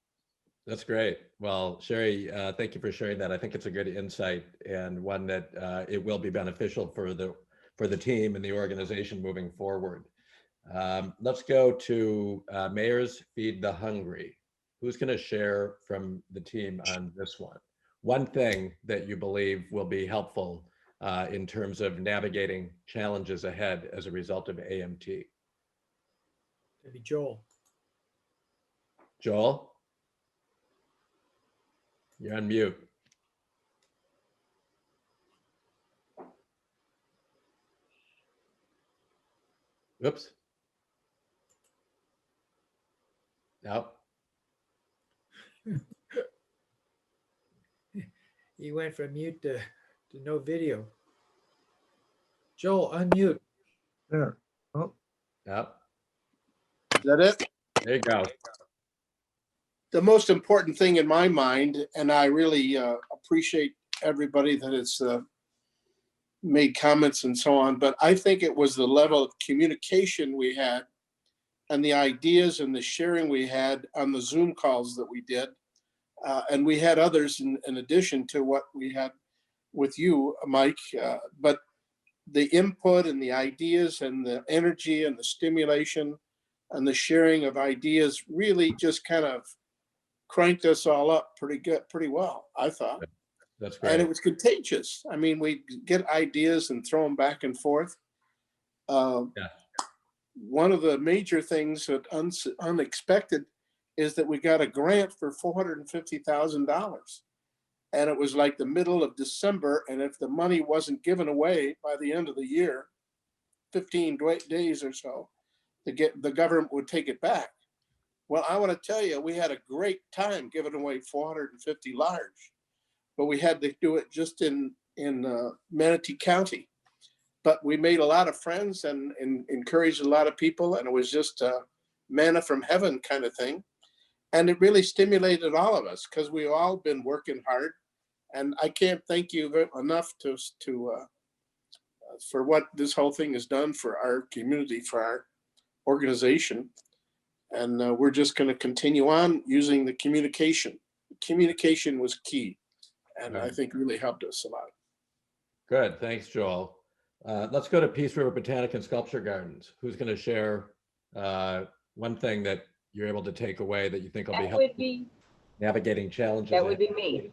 That's great. Well, Sherry, thank you for sharing that. I think it's a good insight and one that it will be beneficial for the team and the organization moving forward. Let's go to Mayors Feed the Hungry. Who's going to share from the team on this one? One thing that you believe will be helpful in terms of navigating challenges ahead as a result of AMT. Maybe Joel. Joel? You're on mute. Oops. No. He went from mute to no video. Joel, unmute. There. Oh. Yep. Is that it? There you go. The most important thing in my mind, and I really appreciate everybody that has made comments and so on, but I think it was the level of communication we had and the ideas and the sharing we had on the Zoom calls that we did. And we had others in addition to what we had with you, Mike. But the input and the ideas and the energy and the stimulation and the sharing of ideas really just kind of cranked us all up pretty well, I thought. That's great. And it was contagious. I mean, we get ideas and throw them back and forth. One of the major things that unexpected is that we got a grant for $450,000. And it was like the middle of December. And if the money wasn't given away by the end of the year, 15 days or so, the government would take it back. Well, I want to tell you, we had a great time giving away 450 large, but we had to do it just in Manatee County. But we made a lot of friends and encouraged a lot of people, and it was just a manna from heaven kind of thing. And it really stimulated all of us because we've all been working hard. And I can't thank you enough for what this whole thing has done for our community, for our organization. And we're just going to continue on using the communication. Communication was key, and I think really helped us a lot. Good, thanks, Joel. Let's go to Peace River Botanical Sculpture Gardens. Who's going to share one thing that you're able to take away that you think will be helpful navigating challenges? That would be me.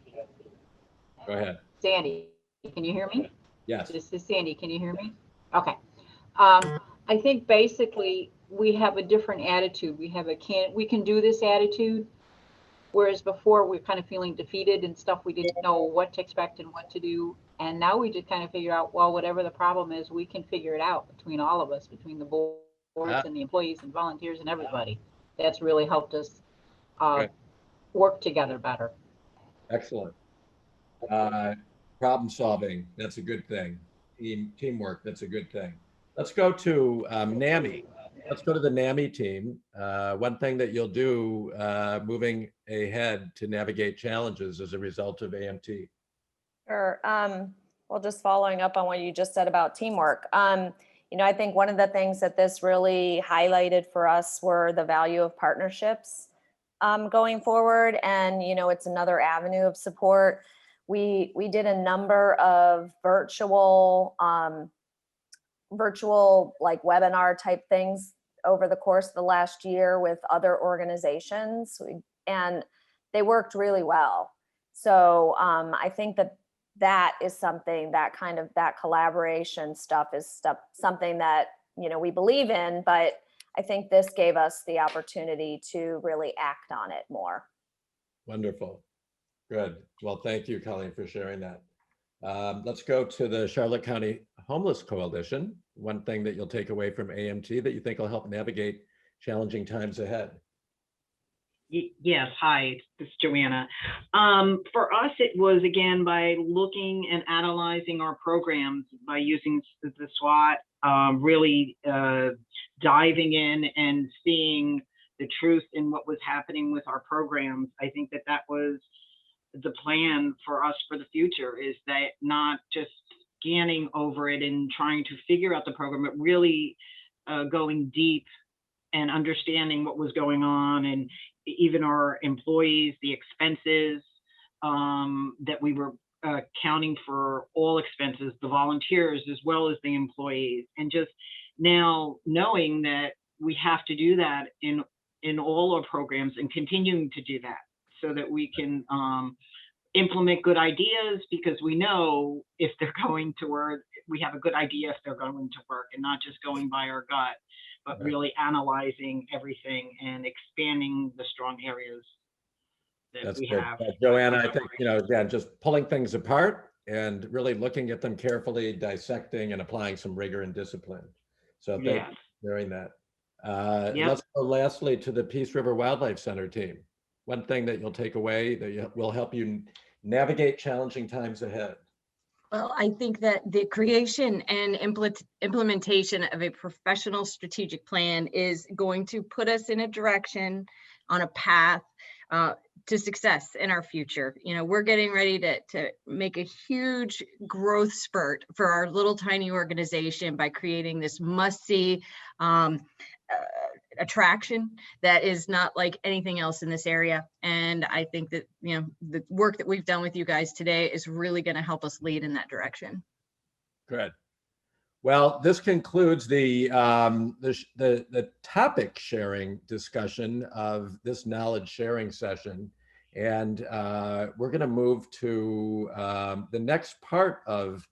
Go ahead. Sandy, can you hear me? Yes. This is Sandy, can you hear me? Okay. I think basically we have a different attitude. We can do this attitude, whereas before we're kind of feeling defeated and stuff. We didn't know what to expect and what to do. And now we just kind of figure out, well, whatever the problem is, we can figure it out between all of us, between the boards and the employees and volunteers and everybody. That's really helped us work together better. Excellent. Problem solving, that's a good thing. Teamwork, that's a good thing. Let's go to NAMI. Let's go to the NAMI team. One thing that you'll do moving ahead to navigate challenges as a result of AMT. Sure. Well, just following up on what you just said about teamwork. I think one of the things that this really highlighted for us were the value of partnerships going forward. And, it's another avenue of support. We did a number of virtual like webinar type things over the course of the last year with other organizations, and they worked really well. So I think that is something that collaboration stuff is something that, we believe in, but I think this gave us the opportunity to really act on it more. Wonderful. Good. Well, thank you, Colleen, for sharing that. Let's go to the Charlotte County Homeless Coalition. One thing that you'll take away from AMT that you think will help navigate challenging times ahead. Yes, hi, this is Joanna. For us, it was again by looking and analyzing our programs by using the SWOT, really diving in and seeing the truth in what was happening with our programs. I think that was the plan for us for the future, is that not just scanning over it and trying to figure out the program, but really going deep and understanding what was going on, and even our employees, the expenses, that we were counting for all expenses, the volunteers as well as the employees, and just now knowing that we have to do that in all our programs and continuing to do that so that we can implement good ideas, because we know if they're going to work, we have a good idea if they're going to work, and not just going by our gut, but really analyzing everything and expanding the strong areas that That's we good. have. Joanna, I think, again, just pulling things apart and really looking at them carefully, dissecting and applying some rigor and discipline. So thank you for doing that. Let's go lastly to the Peace River Wildlife Center team. One thing that you'll take away that will help you navigate challenging times ahead. Well, I think that the creation and implementation of a professional strategic plan is going to put us in a direction, on a path to success in our future. We're getting ready to make a huge growth spurt for our little tiny organization by creating this must-see attraction that is not like anything else in this area. And I think that, the work that we've done with you guys today is really going to help us lead in that direction. Good. Well, this concludes the topic sharing discussion of this knowledge sharing session. And we're going to move to the next part of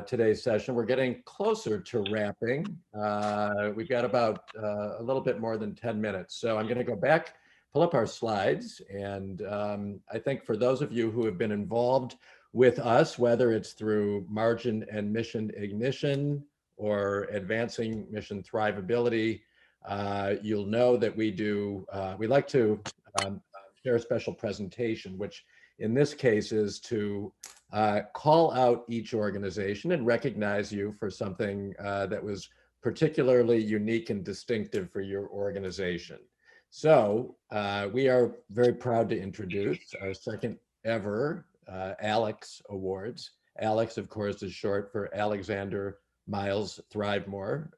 today's session. We're getting closer to wrapping. We've got about a little bit more than 10 minutes. So I'm going to go back, pull up our slides. And I think for those of you who have been involved with us, whether it's through Margin and Mission Ignition or Advancing Mission Thrivability, you'll know that we like to share a special presentation, which in this case is to call out each organization and recognize you for something that was particularly unique and distinctive for your organization. So we are very proud to introduce our second ever Alex Awards. Alex, of course, is short for Alexander Miles Thrivemore,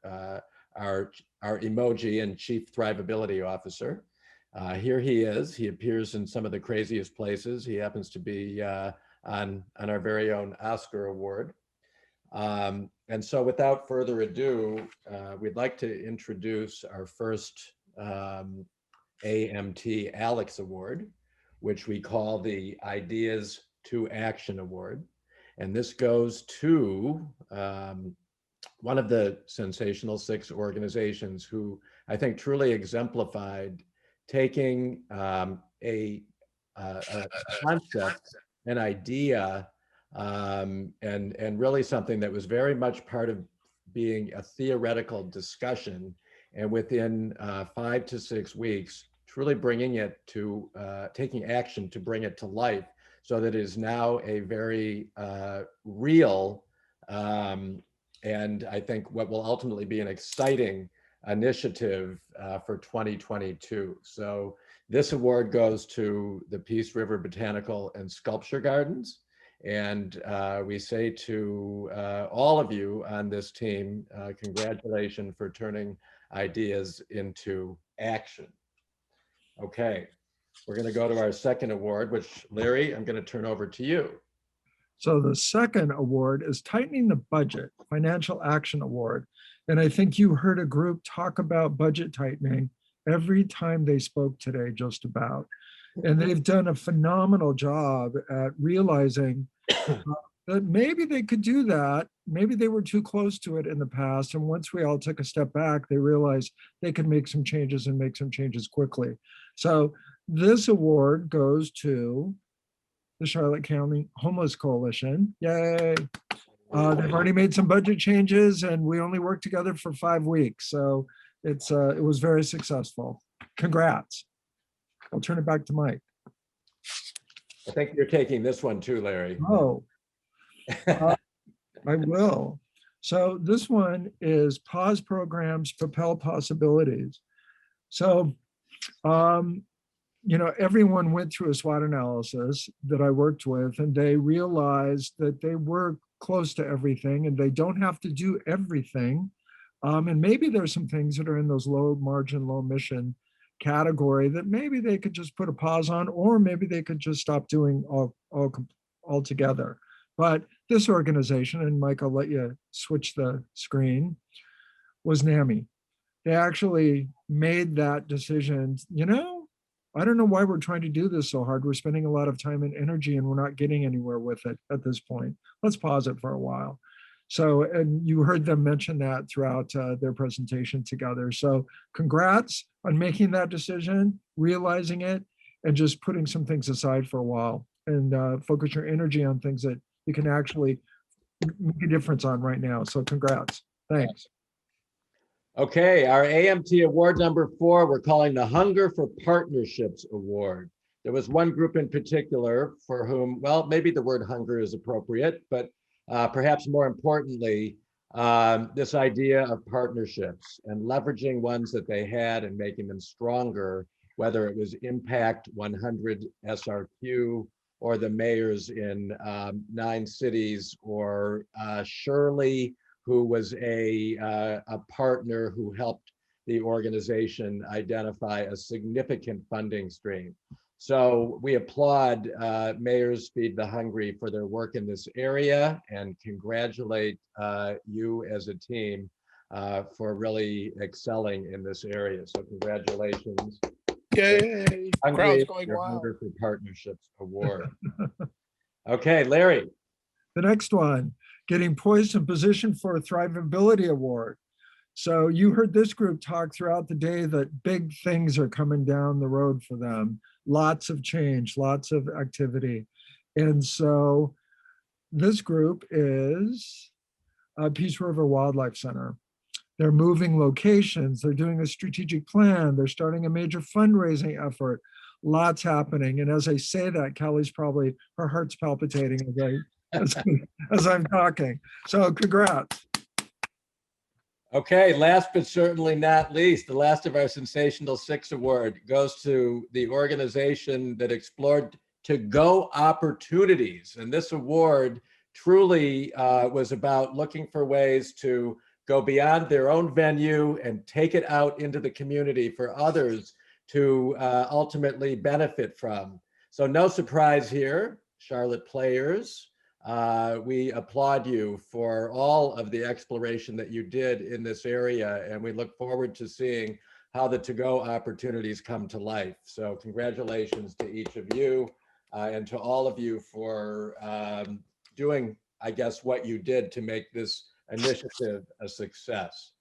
our emoji and Chief Thrivability Officer. Here he is. He appears in some of the craziest places. He happens to be on our very own Oscar Award. And so without further ado, we'd like to introduce our first AMT Alex Award, which we call the Ideas to Action Award. And this goes to one of the sensational 6 organizations who I think truly exemplified taking a concept, an idea, and really something that was very much part of being a theoretical discussion, and within 5 to 6 weeks, truly bringing it to, taking action to bring it to life, so that it is now a very real, and I think what will ultimately be an exciting initiative for 2022. So this award goes to the Peace River Botanical and Sculpture Gardens. And we say to all of you on this team, congratulations for turning ideas into action. Okay, we're going to go to our second award, which, Larry, I'm going to turn over to you. So the second award is Tightening the Budget, Financial Action Award. And I think you heard a group talk about budget tightening every time they spoke today, just about. And they've done a phenomenal job at realizing that maybe they could do that. Maybe they were too close to it in the past. And once we all took a step back, they realized they could make some changes and make some changes quickly. So this award goes to the Charlotte County Homeless Coalition. Yay. They've already made some budget changes and we only worked together for 5 weeks. So it was very successful. Congrats. I'll turn it back to Mike. I think you're taking this one too, Larry. Oh, I will. So this one is Pause Programs, Propel Possibilities. So, you know, everyone went through a SWOT analysis that I worked with, and they realized that they were close to everything and they don't have to do everything. And maybe there's some things that are in those low margin, low mission category that maybe they could just put a pause on, or maybe they could just stop doing altogether. But this organization, and Mike, I'll let you switch the screen, was NAMI. They actually made that decision. You know, I don't know why we're trying to do this so hard. We're spending a lot of time and energy and we're not getting anywhere with it at this point. Let's pause it for a while. So, and you heard them mention that throughout their presentation together. So congrats on making that decision, realizing it, and just putting some things aside for a while and focus your energy on things that you can actually make a difference on right now. So congrats. Thanks. Okay, our AMT award number 4, we're calling the Hunger for Partnerships Award. There was one group in particular for whom, well, maybe the word hunger is appropriate, but perhaps more importantly, this idea of partnerships and leveraging ones that they had and making them stronger, whether it was Impact 100 SRQ or the mayors in 9 cities, or Shirley, who was a partner who helped the organization identify a significant funding stream. So we applaud Mayors Feed the Hungry for their work in this area and congratulate you as a team for really excelling in this area. So congratulations. Yay, crowd's going Your wild. Hunger for Partnerships Award. Okay, Larry. The next one, getting poised and positioned for a Thrivability Award. So you heard this group talk throughout the day that big things are coming down the road for them. Lots of change, lots of activity. And so this group is Peace River Wildlife Center. They're moving locations. They're doing a strategic plan. They're starting a major fundraising effort. Lots happening. And as I say that, Kelly's probably, her heart's palpitating as I'm talking. So congrats. Okay, last but certainly not least, the last of our Sensational Six Award goes to the organization that explored to-go opportunities. And this award truly was about looking for ways to go beyond their own venue and take it out into the community for others to ultimately benefit from. So no surprise here, Charlotte players. We applaud you for all of the exploration that you did in this area, and we look forward to seeing how the to-go opportunities come to life. So congratulations to each of you and to all of you for doing, I guess, what you did to make this initiative a success.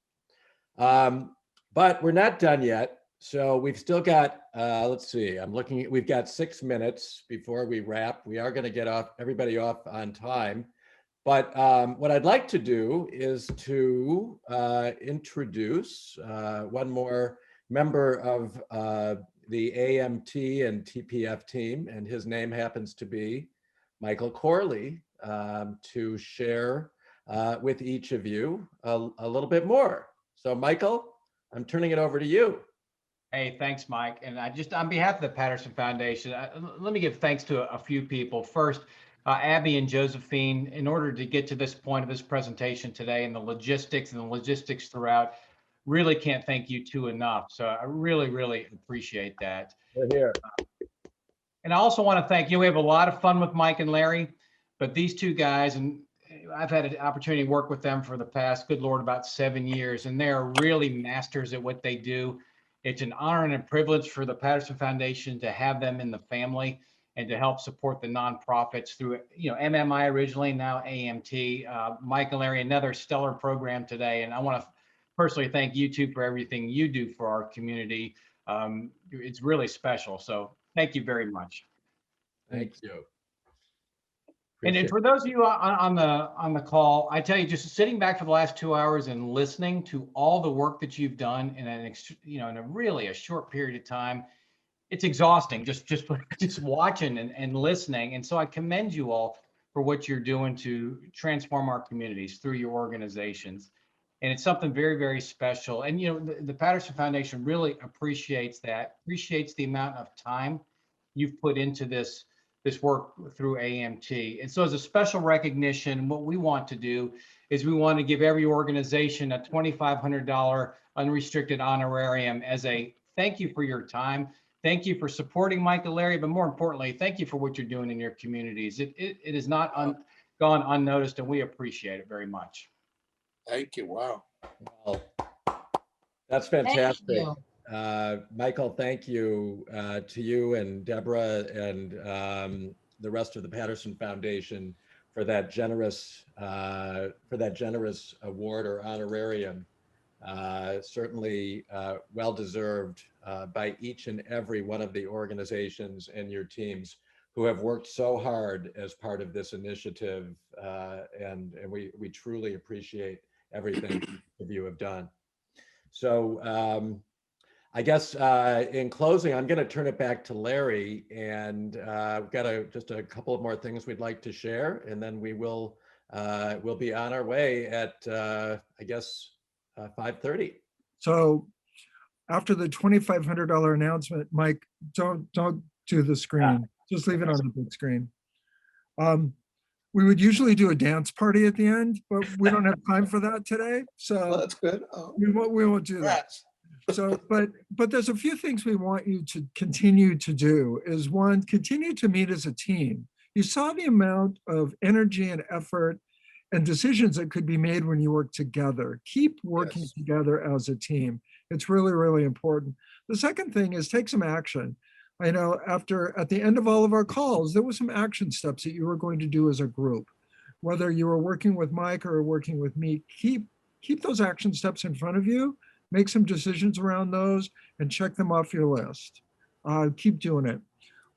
But we're not done yet. So we've still got, let's see, I'm looking at, we've got 6 minutes before we wrap. We are going to get everybody off on time. But what I'd like to do is to introduce one more member of the AMT and TPF team, and his name happens to be Michael Corley, to share with each of you a little bit more. So Michael, I'm turning it over to you. Hey, thanks, Mike. And I just, on behalf of the Patterson Foundation, let me give thanks to a few people. First, Abby and Josephine, in order to get to this point of this presentation today and the logistics throughout, really can't thank you two enough. So I really, really appreciate that. We're here. And I also want to thank you. We have a lot of fun with Mike and Larry, but these two guys, and I've had an opportunity to work with them for the past, good Lord, about 7 years, and they're really masters at what they do. It's an honor and a privilege for the Patterson Foundation to have them in the family and to help support the nonprofits through, MMI originally, now AMT. Mike and Larry, another stellar program today. And I want to personally thank you two for everything you do for our community. It's really special. So thank you very much. Thank you. And for those of you on the call, I tell you, just sitting back for the last 2 hours and listening to all the work that you've done in in a really short period of time, it's exhausting just watching and listening. And so I commend you all for what you're doing to transform our communities through your organizations. And it's something very, very special. And the Patterson Foundation really appreciates the amount of time you've put into this work through AMT. And so as a special recognition, what we want to do is we want to give every organization a $2,500 unrestricted honorarium as a thank you for your time. Thank you for supporting Mike and Larry, but more importantly, thank you for what you're doing in your communities. It has not gone unnoticed, and we appreciate it very much. Thank you. Wow. Well, that's fantastic. Thank you. Michael, thank you to you and Deborah and the rest of the Patterson Foundation for that generous award or honorarium. Certainly well deserved by each and every one of the organizations and your teams who have worked so hard as part of this initiative, and we truly appreciate everything that you have done. So I guess in closing, I'm going to turn it back to Larry, and we've got just a couple of more things we'd like to share, and then we'll be on our way at I guess 5:30. So after the $2,500 announcement, Mike, don't do the screen. Just leave it on the big screen. We would usually do a dance party at the end, but we don't have time for that today. So Well, that's good. we won't do that. So, but there's a few things we want you to continue to do. Is one, continue to meet as a team. You saw the amount of energy and effort and decisions that could be made when you work together. Keep working together as a team. It's really, really important. The second thing is take some action. I know at the end of all of our calls, there were some action steps that you were going to do as a group. Whether you were working with Mike or working with me, keep those action steps in front of you, make some decisions around those, and check them off your list. Keep doing it.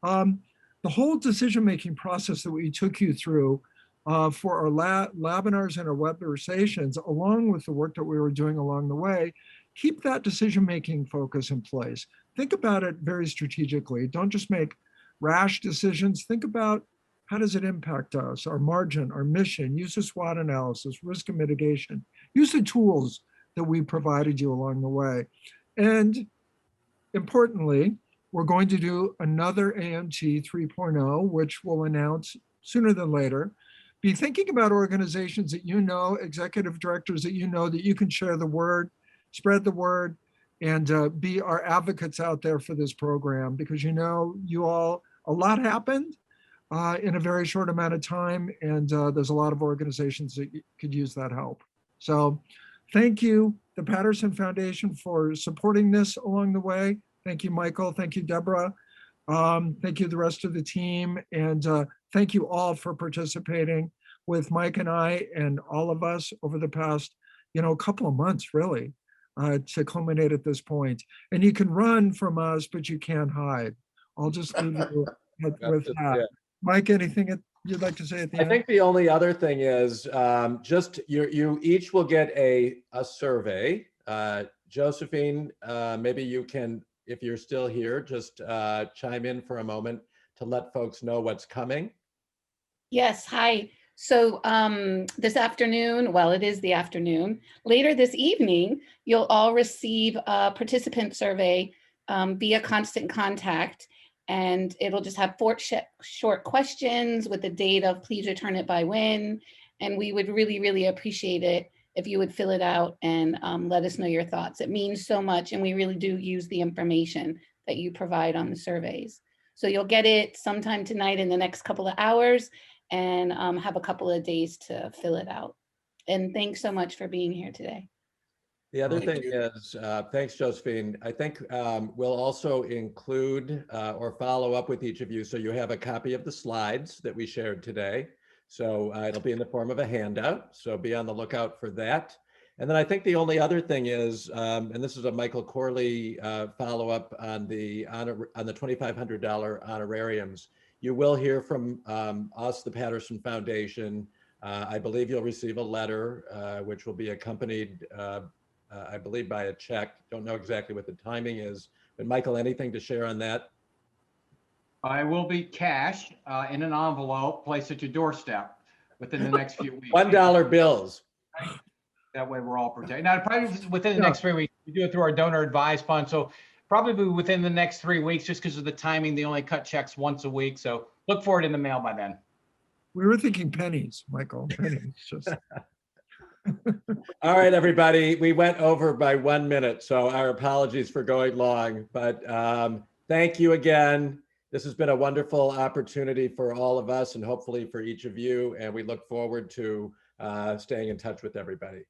The whole decision-making process that we took you through for our webinars and our webversations, along with the work that we were doing along the way, keep that decision-making focus in place. Think about it very strategically. Don't just make rash decisions. Think about how does it impact us, our margin, our mission, use the SWOT analysis, risk and mitigation, use the tools that we provided you along the way. And importantly, we're going to do another AMT 3.0, which we'll announce sooner than later. Be thinking about organizations that you know, executive directors that you know, that you can share the word, spread the word, and be our advocates out there for this program, because you know, a lot happened in a very short amount of time, and there's a lot of organizations that could use that help. So thank you, the Patterson Foundation, for supporting this along the way. Thank you, Michael. Thank you, Deborah. Thank you, the rest of the team. And thank you all for participating with Mike and I and all of us over the past, couple of months, really, to culminate at this point. And you can run from us, but you can't hide. I'll just leave you with that. Mike, anything you'd like to say at the end? I think the only other thing is just you each will get a survey. Josephine, maybe you can, if you're still here, just chime in for a moment to let folks know what's coming. Yes, hi. So this afternoon, well, it is the afternoon. Later this evening, you'll all receive a participant survey via Constant Contact. And it'll just have 4 short questions with the date of please return it by when. And we would really, really appreciate it if you would fill it out and let us know your thoughts. It means so much, and we really do use the information that you provide on the surveys. So you'll get it sometime tonight in the next couple of hours, and have a couple of days to fill it out. And thanks so much for being here today. The other thing is, thanks, Josephine. I think we'll also include or follow up with each of you, so you have a copy of the slides that we shared today. So it'll be in the form of a handout, so be on the lookout for that. And then I think the only other thing is, and this is a Michael Corley follow-up on the $2,500 honorariums. You will hear from us, the Patterson Foundation. I believe you'll receive a letter which will be accompanied I believe by a check. Don't know exactly what the timing is, but Michael, anything to share on that? I will be cash in an envelope placed at your doorstep within the next few weeks. $1 bills. That way we're all protected. Now, probably within the next 3 weeks, we do it through our donor advised fund. So probably within the next 3 weeks, just because of the timing, they only cut checks once a week. So look for it in the mail by then. We were thinking pennies, Michael, pennies. Just. All right, everybody, we went over by 1 minute, so our apologies for going long, but thank you again. This has been a wonderful opportunity for all of us and hopefully for each of you, and we look forward to staying in touch with everybody.